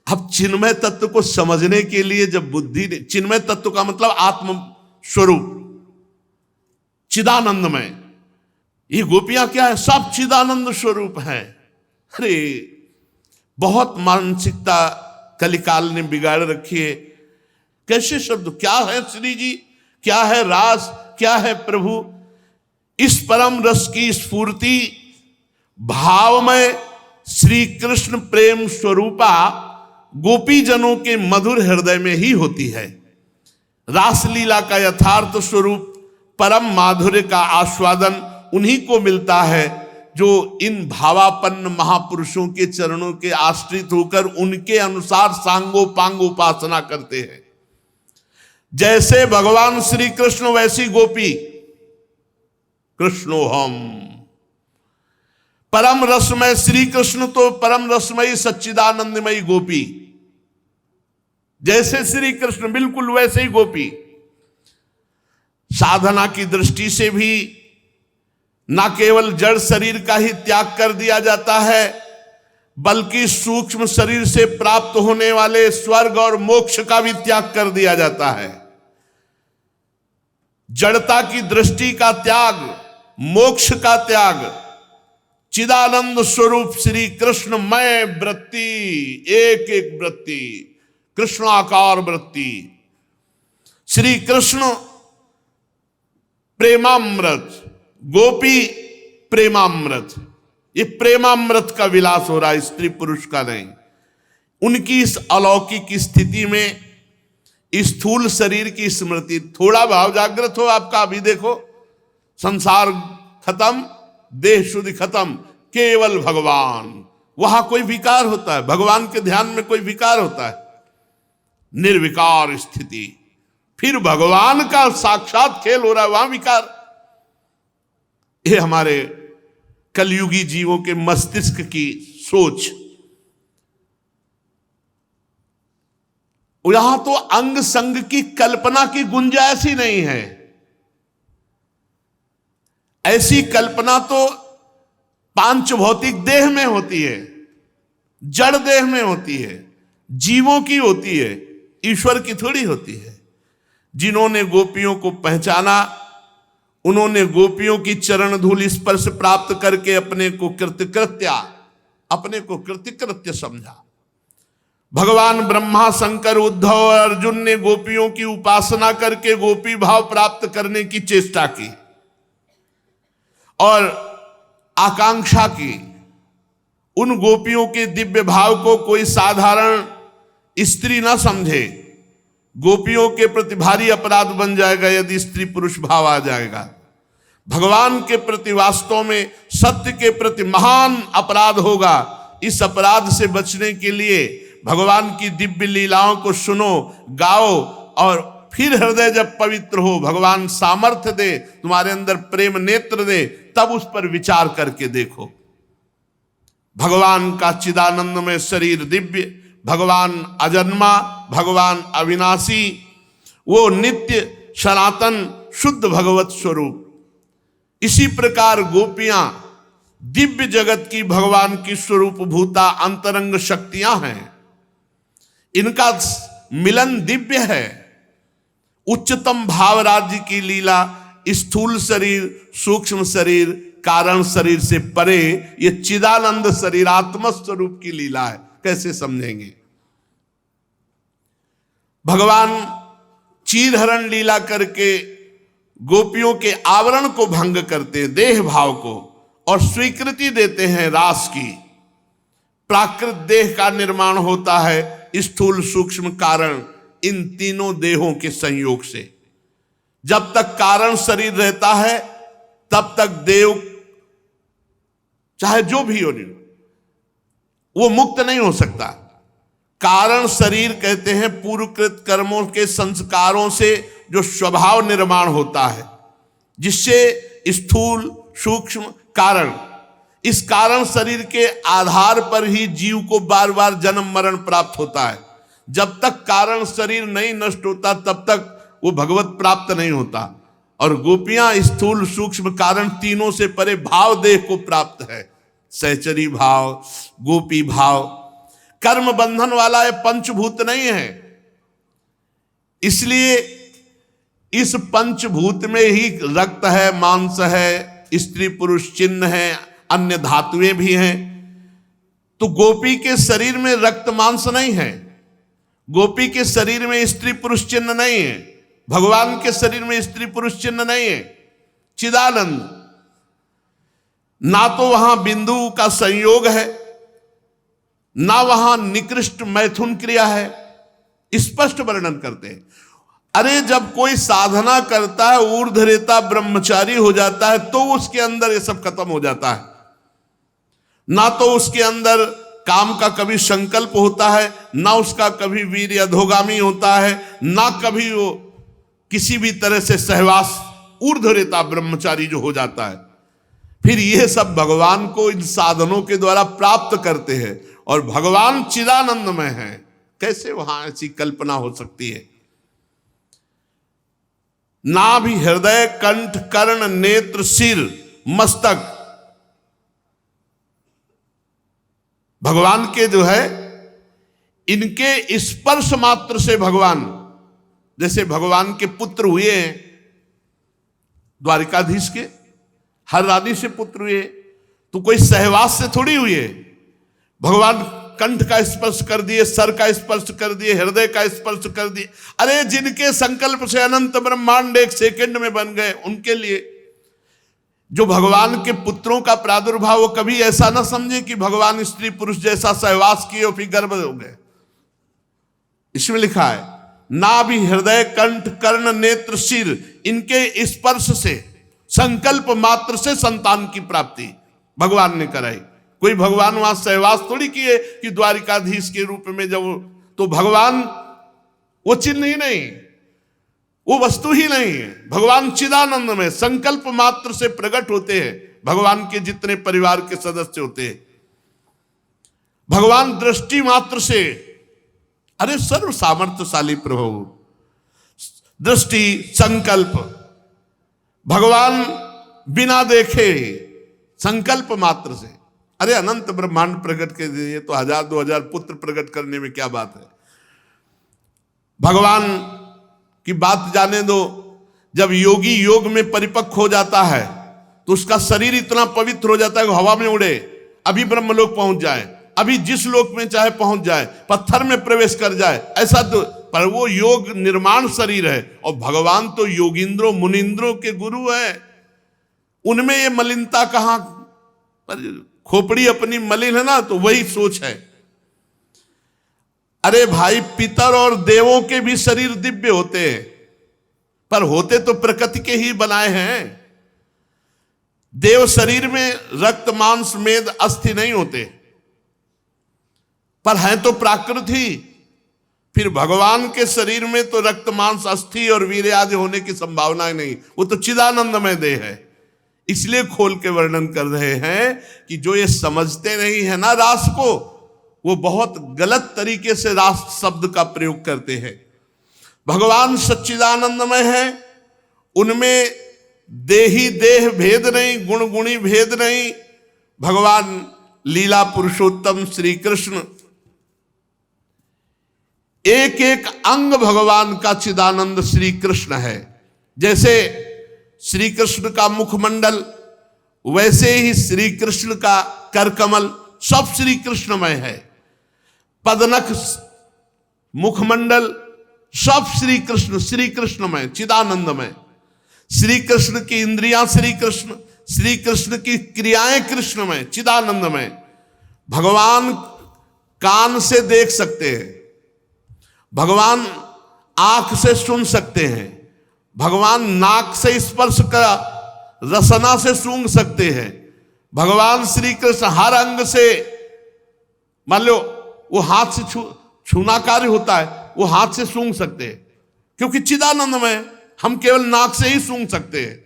अब चिन्मय तत्व को समझने के लिए जब बुद्धि ने, चिन्मय तत्व का मतलब आत्म स्वरूप चिदानंदमय, ये गोपियां क्या है, सब चिदानंद स्वरूप है। अरे बहुत मानसिकता कलिकाल ने बिगाड़ रखी है। कैसे शब्द, क्या है श्री जी, क्या है रास, क्या है प्रभु। इस परम रस की स्फूर्ति भावमय श्री कृष्ण प्रेम स्वरूपा गोपी जनों के मधुर हृदय में ही होती है। रासलीला का यथार्थ स्वरूप परम माधुर्य का आस्वादन उन्हीं को मिलता है जो इन भावापन्न महापुरुषों के चरणों के आश्रित होकर उनके अनुसार सांगो पांग उपासना करते हैं। जैसे भगवान श्री कृष्ण वैसी गोपी, कृष्णो हम परम रसमय श्री कृष्ण तो परम रसमयी सच्चिदानंदमयी गोपी, जैसे श्री कृष्ण बिल्कुल वैसे ही गोपी। साधना की दृष्टि से भी ना केवल जड़ शरीर का ही त्याग कर दिया जाता है, बल्कि सूक्ष्म शरीर से प्राप्त होने वाले स्वर्ग और मोक्ष का भी त्याग कर दिया जाता है। जड़ता की दृष्टि का त्याग, मोक्ष का त्याग, चिदानंद स्वरूप श्री कृष्णमय वृत्ति, एक एक वृत्ति, कृष्णाकार वृत्ति, श्री कृष्ण प्रेमामृत, गोपी प्रेमामृत। ये प्रेमामृत का विलास हो रहा है, स्त्री पुरुष का नहीं। उनकी इस अलौकिक स्थिति में स्थूल शरीर की स्मृति, थोड़ा भाव जागृत हो आपका, अभी देखो संसार खत्म, देह शुद्धि खत्म, केवल भगवान। वहां कोई विकार होता है? भगवान के ध्यान में कोई विकार होता है? निर्विकार स्थिति। फिर भगवान का साक्षात खेल हो रहा है, वहां विकार। ये हमारे कलयुगी जीवों के मस्तिष्क की सोच। यहां तो अंग संग की कल्पना की गुंजाइश ही नहीं है। ऐसी कल्पना तो पांच भौतिक देह में होती है, जड़ देह में होती है, जीवों की होती है, ईश्वर की थोड़ी होती है। जिन्होंने गोपियों को पहचाना, उन्होंने गोपियों की चरण धूल स्पर्श प्राप्त करके अपने को कृतकृत्य समझा। भगवान ब्रह्मा, शंकर, उद्धव और अर्जुन ने गोपियों की उपासना करके गोपी भाव प्राप्त करने की चेष्टा की और आकांक्षा की। उन गोपियों के दिव्य भाव को कोई साधारण स्त्री ना समझे। गोपियों के प्रति भारी अपराध बन जाएगा यदि स्त्री पुरुष भाव आ जाएगा। भगवान के प्रति वास्तव में सत्य के प्रति महान अपराध होगा। इस अपराध से बचने के लिए भगवान की दिव्य लीलाओं को सुनो, गाओ और फिर हृदय जब पवित्र हो, भगवान सामर्थ्य दे, तुम्हारे अंदर प्रेम नेत्र दे, तब उस पर विचार करके देखो। भगवान का चिदानंद में शरीर दिव्य, भगवान अजन्मा, भगवान अविनाशी, वो नित्य सनातन शुद्ध भगवत स्वरूप। इसी प्रकार गोपियां दिव्य जगत की भगवान की स्वरूप भूता अंतरंग शक्तियां हैं। इनका मिलन दिव्य है। उच्चतम भाव राज्य की लीला स्थूल शरीर, सूक्ष्म शरीर, कारण शरीर से परे ये चिदानंद शरीरात्म स्वरूप की लीला है। कैसे समझेंगे? भगवान चीरहरण लीला करके गोपियों के आवरण को भंग करते हैं, देह भाव को, और स्वीकृति देते हैं रास की। प्राकृत देह का निर्माण होता है स्थूल, सूक्ष्म, कारण, इन तीनों देहों के संयोग से। जब तक कारण शरीर रहता है तब तक देव चाहे जो भी हो, वो मुक्त नहीं हो सकता। कारण शरीर कहते हैं पूर्वकृत कर्मों के संस्कारों से जो स्वभाव निर्माण होता है, जिससे स्थूल, सूक्ष्म, कारण, इस कारण शरीर के आधार पर ही जीव को बार बार जन्म मरण प्राप्त होता है। जब तक कारण शरीर नहीं नष्ट होता तब तक वो भगवत प्राप्त नहीं होता। और गोपियां स्थूल, सूक्ष्म, कारण तीनों से परे भाव देह को प्राप्त है। सहचरी भाव, गोपी भाव, कर्म बंधन वाला ये पंचभूत नहीं है। इसलिए इस पंचभूत में ही रक्त है, मांस है, स्त्री पुरुष चिन्ह है, अन्य धातुएं भी हैं। तो गोपी के शरीर में रक्त मांस नहीं है, गोपी के शरीर में स्त्री पुरुष चिन्ह नहीं है, भगवान के शरीर में स्त्री पुरुष चिन्ह नहीं है। चिदानंद, ना तो वहां बिंदु का संयोग है, ना वहां निकृष्ट मैथुन क्रिया है। स्पष्ट वर्णन करते हैं। अरे जब कोई साधना करता है, ऊर्ध्वरेता ब्रह्मचारी हो जाता है, तो उसके अंदर ये सब खत्म हो जाता है। ना तो उसके अंदर काम का कभी संकल्प होता है, ना उसका कभी वीर्य अधोगामी होता है, ना कभी वो किसी भी तरह से सहवास, ऊर्ध्वरेता ब्रह्मचारी जो हो जाता है। फिर ये सब भगवान को इन साधनों के द्वारा प्राप्त करते हैं और भगवान चिदानंद में है। कैसे वहां ऐसी कल्पना हो सकती है? नाभि, हृदय, कंठ, कर्ण, नेत्र, सिर, मस्तक, भगवान के जो है, इनके स्पर्श मात्र से भगवान, जैसे भगवान के पुत्र हुए हैं द्वारिकाधीश के, हर रानी से पुत्र हुए, तो कोई सहवास से थोड़ी हुए। भगवान कंठ का स्पर्श कर दिए, सर का स्पर्श कर दिए, हृदय का स्पर्श कर दिए। अरे जिनके संकल्प से अनंत ब्रह्मांड एक सेकंड में बन गए, उनके लिए जो भगवान के पुत्रों का प्रादुर्भाव, वो कभी ऐसा ना समझे कि भगवान स्त्री पुरुष जैसा सहवास किए और फिर गर्भ हो गए। इसमें लिखा है नाभि, हृदय, कंठ, कर्ण, नेत्र, सिर, इनके स्पर्श से संकल्प मात्र से संतान की प्राप्ति भगवान ने कराई। कोई भगवान वहां सहवास थोड़ी किए कि द्वारिकाधीश के रूप में जब, तो भगवान वो चिन्ह ही नहीं, वो वस्तु ही नहीं है। भगवान चिदानंद में संकल्प मात्र से प्रकट होते हैं। भगवान के जितने परिवार के सदस्य होते हैं, भगवान दृष्टि मात्र से, अरे सर्व सामर्थ्यशाली प्रभु, दृष्टि संकल्प, भगवान बिना देखे संकल्प मात्र से, अरे अनंत ब्रह्मांड प्रकट के दिए तो 1000-2000 पुत्र प्रकट करने में क्या बात है। भगवान की बात जाने दो, जब योगी योग में परिपक्व हो जाता है तो उसका शरीर इतना पवित्र हो जाता है कि हवा में उड़े, अभी ब्रह्मलोक पहुंच जाए, अभी जिस लोक में चाहे पहुंच जाए, पत्थर में प्रवेश कर जाए, ऐसा तो, पर वो योग निर्माण शरीर है। और भगवान तो योगिंद्रों मुनिंद्रों के गुरु है, उनमें ये मलिनता कहां, पर खोपड़ी अपनी मलिन है ना, तो वही सोच है। अरे भाई, पितर और देवों के भी शरीर दिव्य होते हैं, पर होते तो प्रकृति के ही बनाए हैं। देव शरीर में रक्त मांस मेद अस्थि नहीं होते, पर हैं तो प्राकृत ही। फिर भगवान के शरीर में तो रक्त मांस अस्थि और वीर्य आदि होने की संभावना नहीं, वो तो चिदानंदमय देह है। इसलिए खोल के वर्णन कर रहे हैं कि जो ये समझते नहीं है ना रास को, वो बहुत गलत तरीके से रास शब्द का प्रयोग करते हैं। भगवान सच्चिदानंदमय है, उनमें देही देह भेद नहीं, गुण गुणी भेद नहीं। भगवान लीला पुरुषोत्तम श्री कृष्ण, एक एक अंग भगवान का चिदानंद श्री कृष्ण है। जैसे श्री कृष्ण का मुखमंडल, वैसे ही श्री कृष्ण का करकमल, सब श्री कृष्णमय है। पदनख, मुखमंडल, सब श्री कृष्णमय चिदानंदमय। श्री कृष्ण की इंद्रियां श्री कृष्ण की क्रियाएं कृष्णमय चिदानंदमय। भगवान कान से देख सकते हैं, भगवान आंख से सुन सकते हैं, भगवान नाक से स्पर्श का रसना से सूंघ सकते हैं। भगवान श्री कृष्ण हर अंग से, मान लो वो हाथ से छूना कार्य होता है, वो हाथ से सूंघ सकते हैं, क्योंकि चिदानंदमय, हम केवल नाक से ही सूंघ सकते हैं।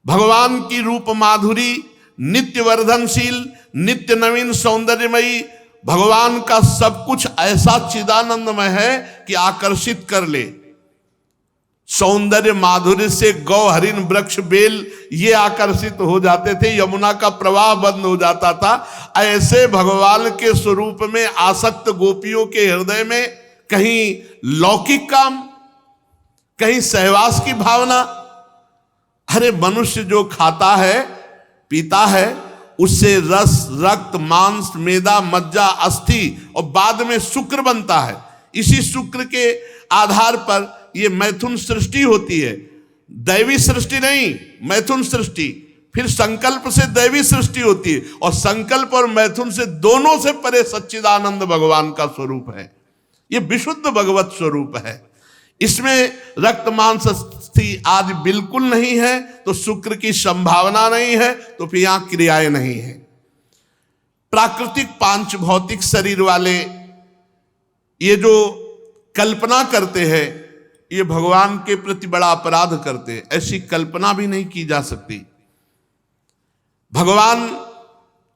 भगवान की रूप माधुरी नित्य वर्धनशील, नित्य नवीन सौंदर्यमयी। भगवान का सब कुछ ऐसा चिदानंदमय है कि आकर्षित कर ले। सौंदर्य माधुर्य से गौ, हरिण, वृक्ष, बेल ये आकर्षित हो जाते थे, यमुना का प्रवाह बंद हो जाता था। ऐसे भगवान के स्वरूप में आसक्त गोपियों के हृदय में कहीं लौकिक काम, कहीं सहवास की भावना। अरे मनुष्य जो खाता है पीता है, उससे रस, रक्त, मांस, मेदा, मज्जा, अस्थि और बाद में शुक्र बनता है। इसी शुक्र के आधार पर ये मैथुन सृष्टि होती है। दैवी सृष्टि नहीं, मैथुन सृष्टि। फिर संकल्प से दैवी सृष्टि होती है, और संकल्प और मैथुन से दोनों से परे सच्चिदानंद भगवान का स्वरूप है। ये विशुद्ध भगवत स्वरूप है। इसमें रक्त मांस अस्थि आदि बिल्कुल नहीं है, तो शुक्र की संभावना नहीं है, तो फिर यहां क्रियाएं नहीं है। प्राकृतिक पांच भौतिक शरीर वाले ये जो कल्पना करते हैं, ये भगवान के प्रति बड़ा अपराध करते हैं। ऐसी कल्पना भी नहीं की जा सकती। भगवान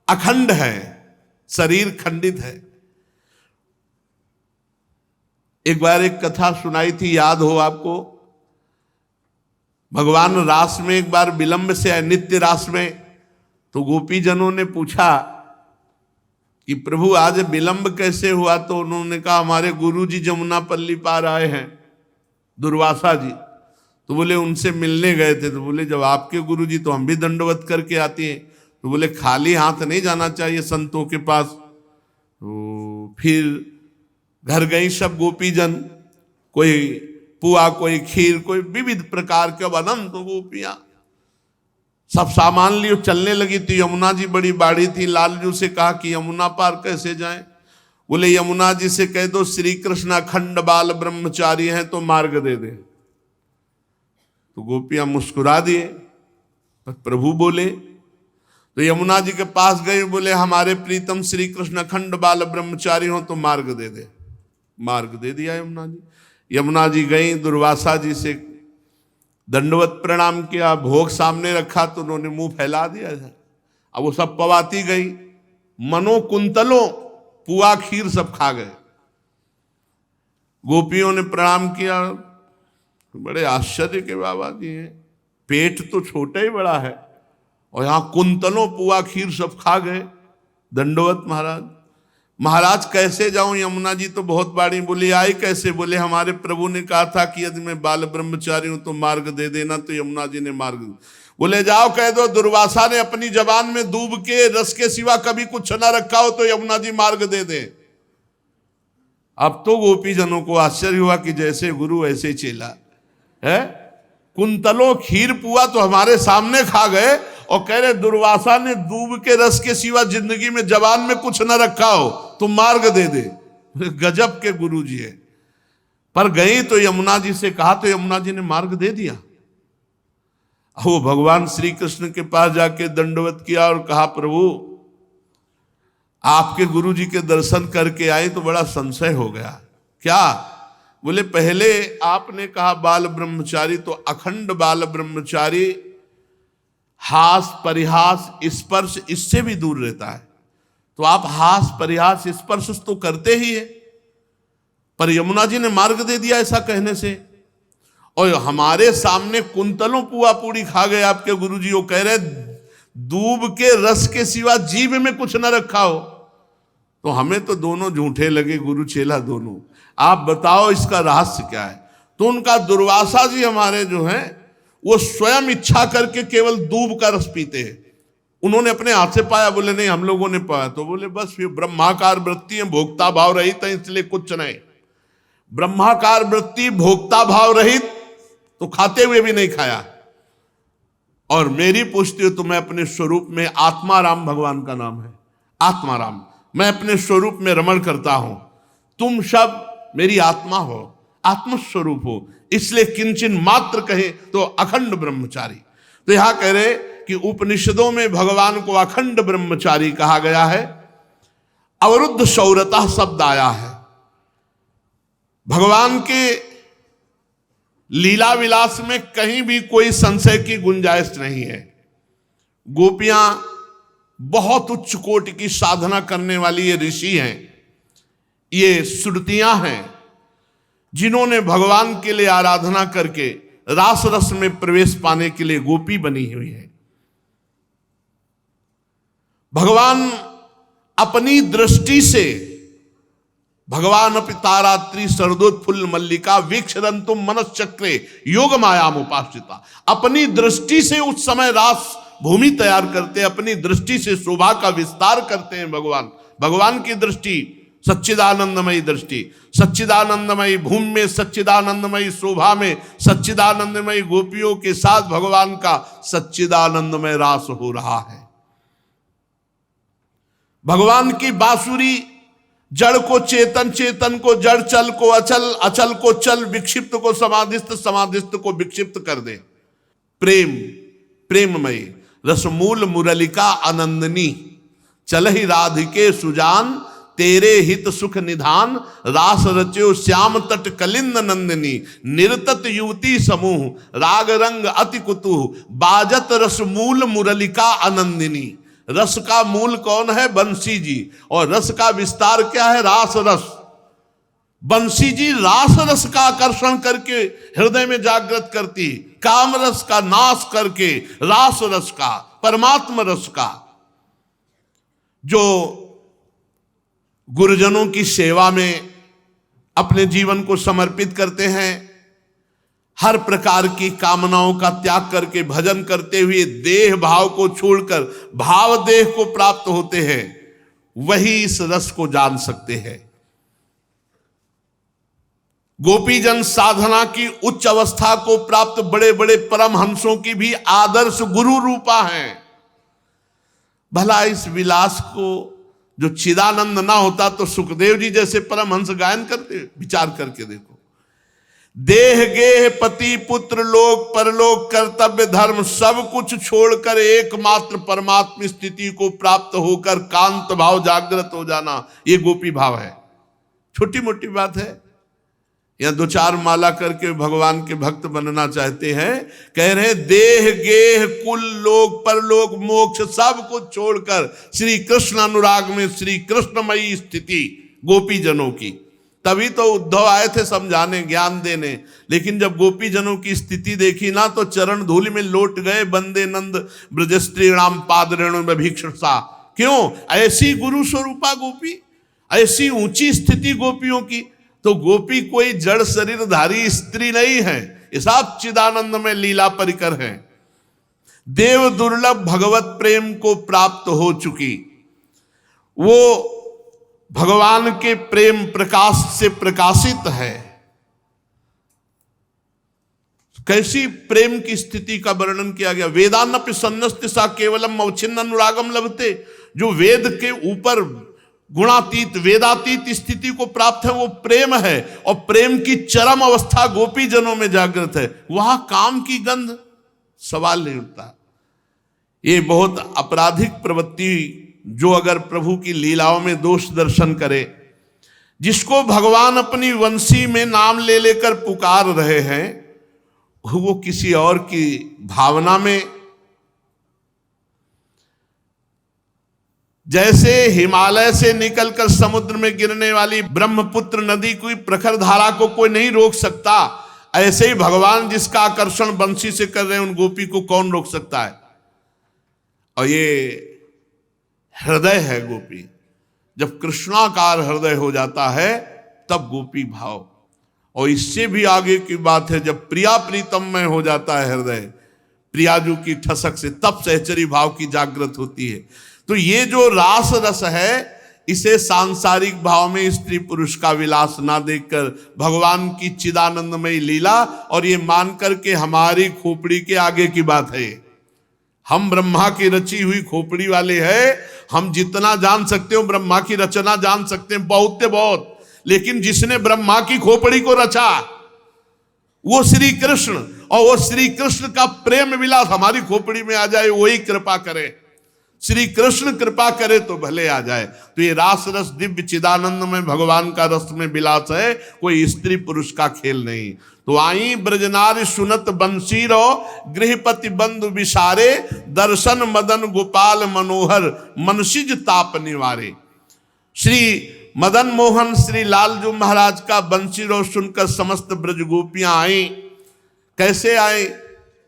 अखंड है, शरीर खंडित है। एक बार एक कथा सुनाई थी, याद हो आपको। भगवान रास में एक बार विलंब से आए, नित्य रास में, तो गोपी जनों ने पूछा कि प्रभु आज विलंब कैसे हुआ? तो उन्होंने कहा हमारे गुरुजी जमुना पल्ली पार आए हैं, दुर्वासा जी। तो बोले उनसे मिलने गए थे। तो बोले जब आपके गुरुजी, तो हम भी दंडवत करके आते हैं। तो बोले खाली हाथ नहीं जाना चाहिए संतों के पास। तो फिर घर गई सब गोपी जन, कोई पुआ, कोई खीर, कोई विविध प्रकार के अनंत गोपियां, सब सामान लिए चलने लगी थी। यमुना जी बड़ी बाड़ी थी। लालजू से कहा कि यमुना पार कैसे जाएं? बोले यमुना जी से कह दो श्री कृष्ण अखंड बाल ब्रह्मचारी हैं तो मार्ग दे दे। तो गोपियां मुस्कुरा दिए, प्रभु बोले तो यमुना जी के पास गए, बोले हमारे प्रीतम श्री कृष्ण अखंड बाल ब्रह्मचारी हो तो मार्ग दे दे। मार्ग दे दिया यमुना जी। यमुना जी गई, दुर्वासा जी से दंडवत प्रणाम किया, भोग सामने रखा तो उन्होंने मुंह फैला दिया था। अब वो सब पवाती गई, मनो कुंतलों पुआ खीर सब खा गए। गोपियों ने प्रणाम किया, बड़े आश्चर्य के बाबा जी हैं, पेट तो छोटा ही बड़ा है और यहां कुंतलों पुआ खीर सब खा गए। दंडवत महाराज, महाराज कैसे जाऊं? यमुना जी तो बहुत बाड़ी। बोली आई कैसे? बोले हमारे प्रभु ने कहा था कि यदि मैं बाल ब्रह्मचारी हूं तो मार्ग दे देना। तो यमुना जी ने मार्ग। बोले जाओ कह दो दुर्वासा ने अपनी जबान में दूब के रस के सिवा कभी कुछ न रखा हो तो यमुना जी मार्ग दे दे। अब तो गोपी जनों को आश्चर्य हुआ कि जैसे गुरु ऐसे चेला है। कुंतलों खीर पुआ तो हमारे सामने खा गए और कह रहे दुर्वासा ने दूब के रस के सिवा जिंदगी में जबान में कुछ न रखा हो तो मार्ग दे दे। गजब के गुरु जी है। पर गई तो यमुना जी से कहा तो यमुना जी ने मार्ग दे दिया। वो भगवान श्री कृष्ण के पास जाके दंडवत किया और कहा प्रभु आपके गुरु जी के दर्शन करके आए तो बड़ा संशय हो गया। क्या? बोले पहले आपने कहा बाल ब्रह्मचारी तो अखंड बाल ब्रह्मचारी हास परिहास स्पर्श इससे भी दूर रहता है। तो आप हास परिहास स्पर्श तो करते ही है, पर यमुना जी ने मार्ग दे दिया ऐसा कहने से। और हमारे सामने कुंतलों पुआ पूड़ी खा गए आपके गुरुजी। वो कह रहे दूब के रस के सिवा जीभ में कुछ न रखा हो। तो हमें तो दोनों झूठे लगे, गुरु चेला दोनों। आप बताओ इसका रहस्य क्या है? तो उनका दुर्वासा जी हमारे जो हैं वो स्वयं इच्छा करके केवल दूब का रस पीते हैं। उन्होंने अपने हाथ से पाया? बोले नहीं हम लोगों ने पाया। तो बोले बस ये ब्रह्माकार वृत्ति है, भोक्ता भाव रहित है, इसलिए कुछ नहीं। ब्रह्माकार वृत्ति भोक्ता भाव रहित तो खाते हुए भी नहीं खाया। और मेरी पूछती हो तो मैं अपने स्वरूप में आत्माराम, भगवान का नाम है आत्माराम, मैं अपने स्वरूप में रमण करता हूं। तुम सब मेरी आत्मा हो, आत्मस्वरूप हो, इसलिए किंचन मात्र कहे तो अखंड ब्रह्मचारी। तो यहां कह रहे कि उपनिषदों में भगवान को अखंड ब्रह्मचारी कहा गया है। अवरुद्ध शौरता शब्द आया है। भगवान के लीला विलास में कहीं भी कोई संशय की गुंजाइश नहीं है। गोपियां बहुत उच्च कोटि की साधना करने वाली ये ऋषि हैं, ये श्रुतियां हैं जिन्होंने भगवान के लिए आराधना करके रास रस में प्रवेश पाने के लिए गोपी बनी हुई है। भगवान अपनी दृष्टि से भगवान अपि तारात्रि शरदोत्फुल्ल मल्लिका वीक्षरंतुम मनश्चक्रे योग मायाम उपासिता। अपनी दृष्टि से उस समय रास भूमि तैयार करते, अपनी दृष्टि से शोभा का विस्तार करते हैं भगवान। भगवान की दृष्टि सच्चिदानंदमयी दृष्टि, सच्चिदानंदमयी भूमि में, सच्चिदानंदमयी शोभा में, सच्चिदानंदमयी गोपियों के साथ भगवान का सच्चिदानंदमय रास हो रहा है। भगवान की बांसुरी जड़ को चेतन, चेतन को जड़, चल को अचल, अचल को चल, विक्षिप्त को समाधिस्थ, समाधिस्थ को विक्षिप्त कर दे। प्रेम प्रेममयी रसमूल मुरलिका आनंदनी, चल ही राधिके सुजान, तेरे हित सुख निधान, रास रच्यो श्याम तट कलिंद नंदिनी, निरतत युवती समूह, राग रंग अति कुतूह, बाजत रसमूल मुरलिका आनंदिनी। रस का मूल कौन है? बंसी जी। और रस का विस्तार क्या है? रास रस। बंसी जी रास रस का आकर्षण करके हृदय में जागृत करती, काम रस का नाश करके रास रस का, परमात्मा रस का। जो गुरुजनों की सेवा में अपने जीवन को समर्पित करते हैं, हर प्रकार की कामनाओं का त्याग करके भजन करते हुए देह भाव को छोड़कर भाव देह को प्राप्त होते हैं, वही इस रस को जान सकते हैं। गोपीजन साधना की उच्च अवस्था को प्राप्त बड़े बड़े परमहंसों की भी आदर्श गुरु रूपा हैं। भला इस विलास को जो चिदानंद ना होता तो सुखदेव जी जैसे परमहंस गायन करते? विचार करके देखो। देह गेह पति पुत्र लोक परलोक कर्तव्य धर्म सब कुछ छोड़कर एकमात्र परमात्म स्थिति को प्राप्त होकर कांत भाव जागृत हो जाना, ये गोपी भाव है। छोटी मोटी बात है। या 2-4 माला करके भगवान के भक्त बनना चाहते हैं, कह रहे देह गेह कुल लोक परलोक मोक्ष सब कुछ छोड़कर श्री कृष्ण अनुराग में श्री कृष्णमयी स्थिति गोपी जनों की। तभी तो उद्धव आए थे समझाने ज्ञान देने, लेकिन जब गोपी जनों की स्थिति देखी ना तो चरण धूलि में लौट गए। बंदे नंद ब्रजस्त्री राम पाद रेणु में भिक्षसा। क्यों? ऐसी गुरु स्वरूपा गोपी, ऐसी ऊंची स्थिति गोपियों की। तो गोपी कोई जड़ शरीरधारी स्त्री नहीं है, ये सब चिदानंद में लीला परिकर है। देव दुर्लभ भगवत प्रेम को प्राप्त हो चुकी, वो भगवान के प्रेम प्रकाश से प्रकाशित है। कैसी प्रेम की स्थिति का वर्णन किया गया। वेदानपि सन्नस्ति सा केवलम अवच्छिन्न अनुरागम लभते। जो वेद के ऊपर गुणातीत वेदातीत स्थिति को प्राप्त है वो प्रेम है, और प्रेम की चरम अवस्था गोपी जनों में जागृत है। वहां काम की गंध सवाल नहीं उठता। ये बहुत आपराधिक प्रवृत्ति जो अगर प्रभु की लीलाओं में दोष दर्शन करे, जिसको भगवान अपनी वंशी में नाम ले लेकर पुकार रहे हैं, वो किसी और की भावना में, जैसे हिमालय से निकलकर समुद्र में गिरने वाली ब्रह्मपुत्र नदी की प्रखर धारा को कोई नहीं रोक सकता, ऐसे ही भगवान जिसका आकर्षण बंशी से कर रहे हैं उन गोपी को कौन रोक सकता है। और ये हृदय है गोपी। जब कृष्णाकार हृदय हो जाता है तब गोपी भाव। और इससे भी आगे की बात है, जब प्रिया प्रीतम में हो जाता है हृदय प्रियाजू की ठसक से, तब सहचरी भाव की जागृत होती है। तो ये जो रास रस है, इसे सांसारिक भाव में स्त्री पुरुष का विलास ना देखकर भगवान की चिदानंदमयी लीला, और ये मानकर के हमारी खोपड़ी के आगे की बात है। हम ब्रह्मा की रची हुई खोपड़ी वाले हैं। हम जितना जान सकते हो ब्रह्मा की रचना जान सकते हैं, बहुत से बहुत, लेकिन जिसने ब्रह्मा की खोपड़ी को रचा वो श्री कृष्ण, और वो श्री कृष्ण का प्रेम विलास हमारी खोपड़ी में आ जाए, वही कृपा करे। श्री कृष्ण कृपा करे तो भले आ जाए। तो ये रास रस दिव्य चिदानंद में भगवान का रस में विलास है, कोई स्त्री पुरुष का खेल नहीं। तो आई ब्रजनारी सुनत बंसी रो, गृहपति बंधु विसारे, दर्शन मदन गोपाल मनोहर, मनसिज ताप निवारे। श्री मदन मोहन श्री लालजू महाराज का बंसी रो सुनकर समस्त ब्रज गोपियां आई। कैसे आई?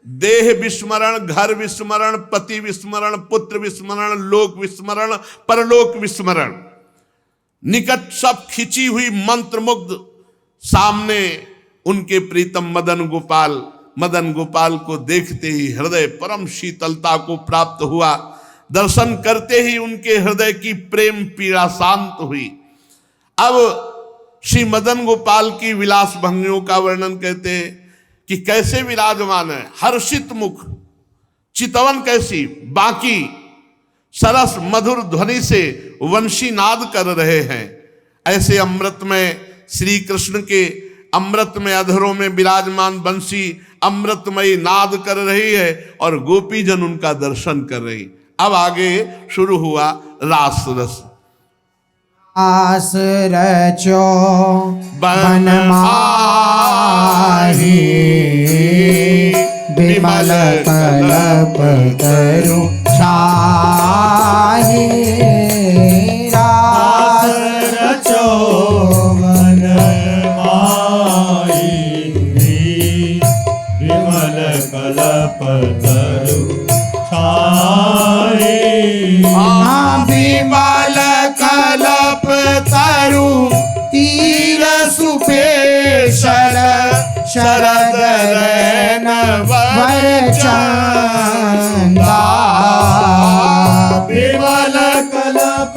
देह विस्मरण, घर विस्मरण, पति विस्मरण, पुत्र विस्मरण, लोक विस्मरण, परलोक विस्मरण, निकट सब खिंची हुई मंत्रमुग्ध सामने उनके प्रीतम मदन गोपाल को देखते ही हृदय परम शीतलता को प्राप्त हुआ। दर्शन करते ही उनके हृदय की प्रेम पीड़ा शांत हुई। अब श्री मदन गोपाल की विलास भंगियों का वर्णन कहते हैं कि कैसे विराजमान है। हर्षित मुख, चितवन कैसी, बाकी सरस मधुर ध्वनि से वंशी नाद कर रहे हैं। ऐसे अमृत में श्री कृष्ण के अमृत में अधरों में विराजमान बंशी अमृतमयी नाद कर रही है और गोपी जन उनका दर्शन कर रही। अब आगे शुरू हुआ रास रस। आस रचो बन माही, विमल कलप तरु छाही। रास रचो बन माही, विमल कलप तरु छाही। विमल कलप तरु तीर सुपेशर, शरद रैन वर चंदा। विमल कलप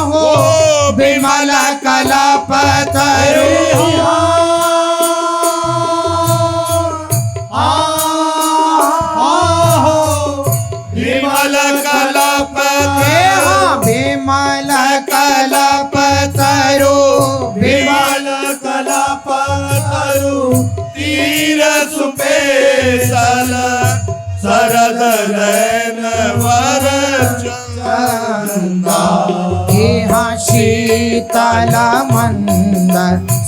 हो, विमल कलप तरु कल्पतरु विमल कल्पतरु तीर सुपेशल शरद नयन वर चंदा यहाँ शीतल मंद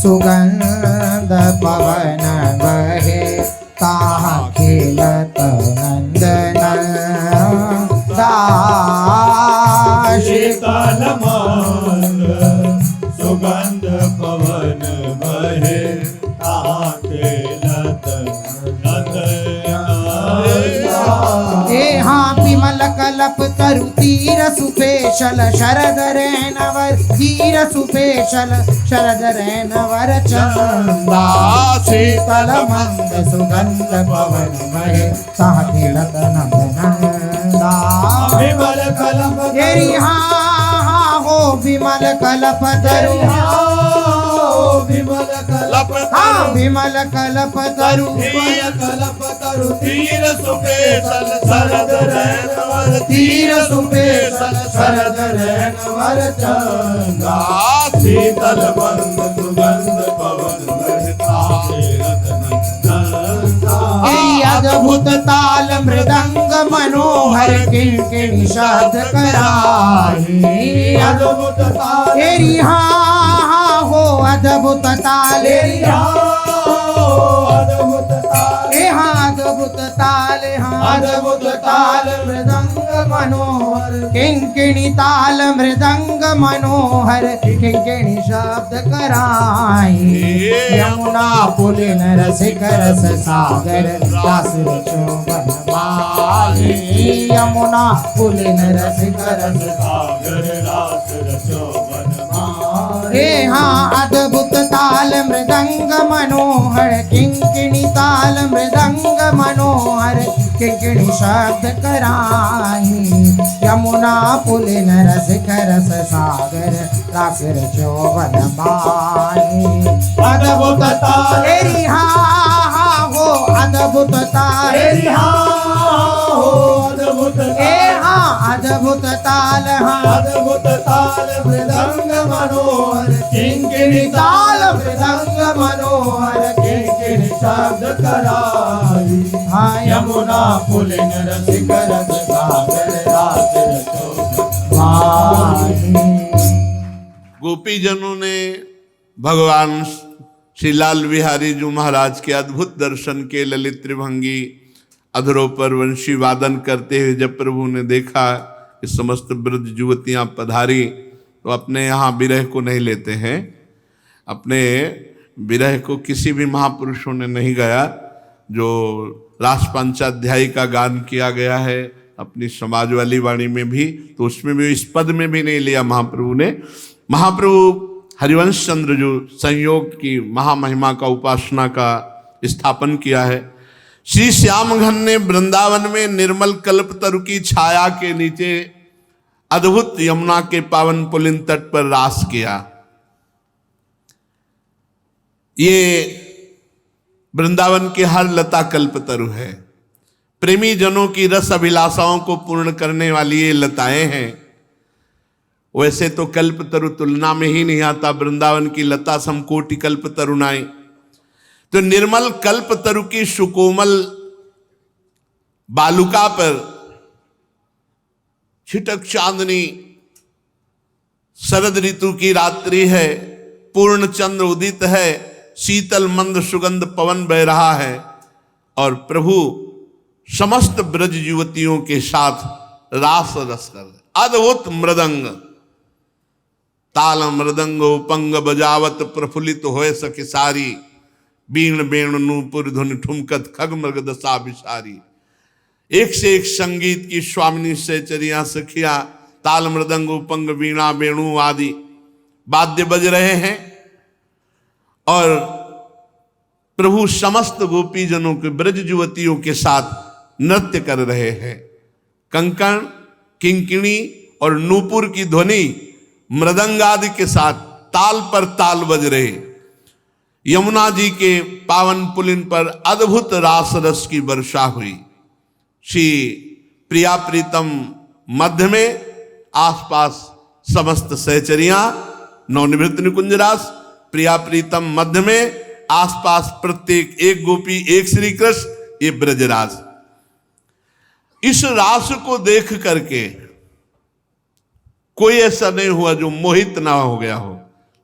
सुगंध पवन बहे ताहाँ खेलत नंदन दास शीतल मंद सुगंध पवन बहे ताहाँ खेलत यहाँ विमल कल्प तरु तीर सुपेशल शरद रैनवर तीर सुपेशल शरद रैनवर चंदा शीतल मंद सुगंध पवन बहे ताहाँ खेलत नंदनंदा विमल कल्प तेरी हाँ हो विमल कल्प तरु विमल कल्प हाँ विमल कल्प तरु विमल कल्पतरु तीर सुपेशल शरद रैनवर तीर सुपेशल शरद रैनवर चंदा शीतल मंद सुगंध पवन बहता अद्भुत ताल मृदंग मनोहर किणकिणी शब्द कराही अद्भुत ताल तेरी हाँ हो अद्भुत ताल अद्भुत ताल हाँ अद्भुत ताल हाँ अद्भुत ताल मृदंग मनोहर किंकिणी ताल मृदंग मनोहर किंकिणी शब्द कराई यमुना पुलिन रसिक रस सागर दास चोबन माही यमुना पुलिन रसिक रस सागर रास रचोवन हे हाँ अद्भुत ताल मृदंग मनोहर किंकिणी ताल मृदंग मनोहर किंकिणी शब्द कराही यमुना पुलिन रसिक रस सागर रास चोबन माही अद्भुत ताल तेरी हाँ हो अद्भुत ताल अद्भुत हाँ अद्भुत ताल हाँ अद्भुत ताल मृदंग मनोहर किंकिणी ताल मृदंग मनोहर किंकिणी शब्द कराई हाँ यमुना पुलिन रसिक रस सागर रास रचोवन यमुना गोपीजनों ने भगवान श्री लाल बिहारी जी महाराज के अद्भुत दर्शन के ललित त्रिभंगी अधरों पर वंशी वादन करते हुए जब प्रभु ने देखा कि समस्त वृद्ध युवतियां पधारी तो अपने यहाँ विरह को नहीं लेते हैं। अपने विरह को किसी भी महापुरुषों ने नहीं गाया। जो रास पंचाध्यायी का गान किया गया है अपनी समाज वाली वाणी में भी, तो उसमें भी इस पद में भी नहीं लिया महाप्रभु ने। महाप्रभु हरिवंश चंद्र जो संयोग की महामहिमा का उपासना का स्थापन किया है। श्री श्याम घन ने वृंदावन में निर्मल कल्पतरु की छाया के नीचे अद्भुत यमुना के पावन पुलिन तट पर रास किया। ये वृंदावन की हर लता कल्पतरु है। प्रेमी जनों की रस अभिलाषाओं को पूर्ण करने वाली ये लताएं हैं। वैसे तो कल्पतरु तुलना में ही नहीं आता, वृंदावन की लता समकोटि कल्पतरुणाएं। तो निर्मल कल्पतरु की सुकोमल बालुका पर छिटक चांदनी, शरद ऋतु की रात्रि है, पूर्ण चंद्र उदित है, शीतल मंद सुगंध पवन बह रहा है और प्रभु समस्त ब्रज युवतियों के साथ रास रस कर अद्भुत मृदंग ताल मृदंग उपंग बजावत प्रफुल्लित होए सके सारी, बीण बेण नूपुर धुन ठुमकत खग मृग दशा विसारी। एक से एक संगीत की स्वामिनी सहचरियां सखिया, ताल मृदंग उपंग वीणा वेणु आदि वाद्य बज रहे हैं और प्रभु समस्त गोपीजनों के ब्रज युवतियों के साथ नृत्य कर रहे हैं। कंकण किंकिणी और नूपुर की ध्वनि मृदंग आदि के साथ ताल पर ताल बज रहे। यमुना जी के पावन पुलिन पर अद्भुत रास रस की वर्षा हुई। श्री प्रिया प्रीतम मध्य में, आसपास समस्त सहचरियां, नवनिवृत्त निकुंज रास, प्रिया प्रीतम मध्य में, आसपास प्रत्येक एक गोपी, एक श्री कृष्ण, ये ब्रजराज। इस रास को देख करके कोई ऐसा नहीं हुआ जो मोहित ना हो गया हो।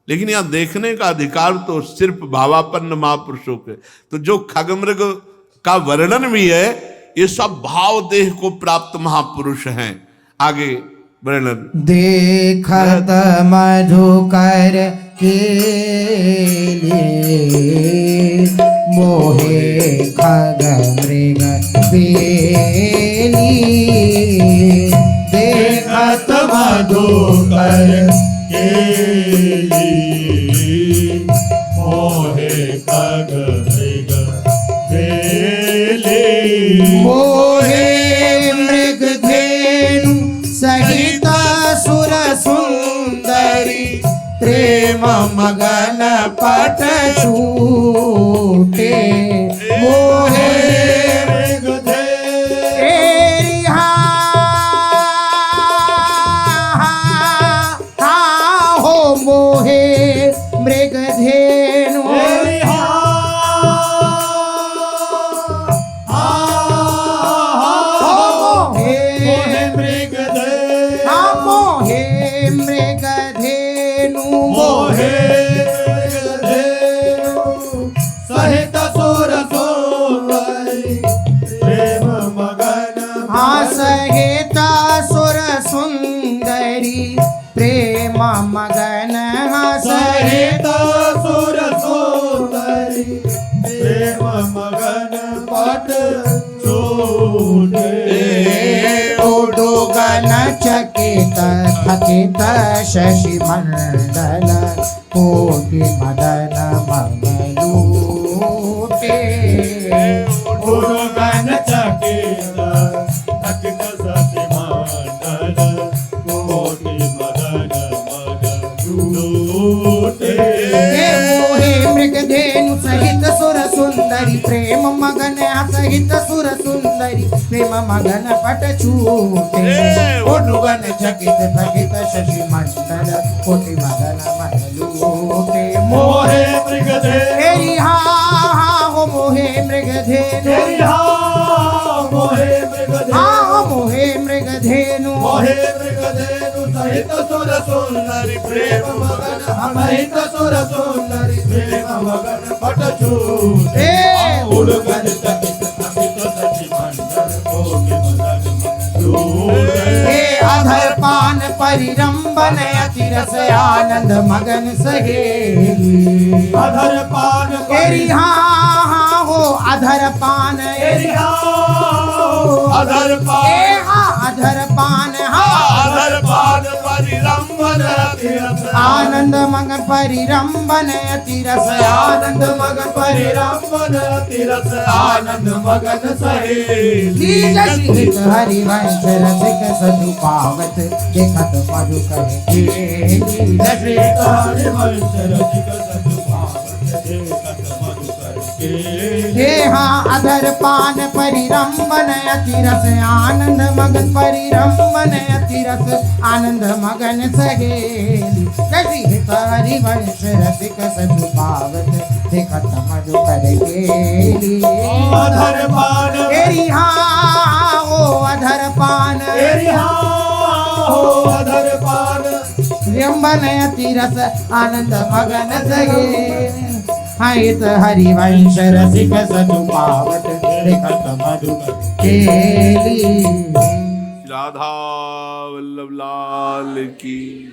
लेकिन यहां देखने का अधिकार तो सिर्फ भावापन्न महापुरुषों के। तो जो खगमृग का वर्णन भी है, ये सब भाव देह को प्राप्त महापुरुष हैं। आगे वर्णन। देखत मधुकर केली, मोहे खग मृग बेली। देखत मधुकर केली, मोहे खग मृग बेली। मोहे मृग धेनु सहित सुर सुंदरी, प्रेम मगन पट छूटे। मोहे मृग तेरी हा हो, मोहे मृग धेनु। मोहे मृग धेनु, मोहे सहित सुर सुंदरी, प्रेम मगन सहित सुर सुंदरी, प्रेम मगन सहित सुर सुंदरी, प्रेम मगन पट छूटे। उडुगन चकित थकित शशि मंडल, कोटि मदन मंगलूटे। उडुगन चकित थकित शशि मंडल, कोटि मदन मंगलूटे। मोहे मृग धेनु सहित सुर सुंदरी, प्रेम मगन सहित सुर सुंदरी, प्रेम मगन पट छूटे। उडुगन चकित थकित शशि मंडल, कोटि मदन मंगलूटे। मोहे मृग तेरी हा हो, मोहे मृग धेनु। मोहे मृग मोहे मृग धेनु, मोहे मृग धेनु सहित सुर सुंदरी, प्रेम मगन सहित सुर सुंदरी, प्रेम मगन पट छूटे। उडुगन चकित थकित शशि मंडल, कोटि मदन मंगलूटे। अधर पान परिरंबन अति रस आनंद मगन सहेली। अधर पान तेरी हा हो, अधर पान अधर पान अधर पान अधर पान परिरंबन तीरथ आनंद मगन परिरंबन अति रस आनंद मगन परिरंबन तीरथ आनंद मगन सहेली। हित हरिवंश रसिक सधु पावत, देखत मधुकर केली। हरिवंश रसिक सधु पावत, देखत मधुकर केली। हे हाँ अधर पान परिरंबन अति रस आनंद मगन परिरंबन अति रस आनंद मगन सहेली। जसी हित हरिवंश रसिक सधु पावत, देखत मधुकर केली। अधर पान तेरी हाँ ओ अधर पान अधर पान रियंबन अति रस आनंद मगन सहेली। हित हरिवंश रसिक सधु पावत, देखत मधुकर केली। राधा वल्लभ लाल की।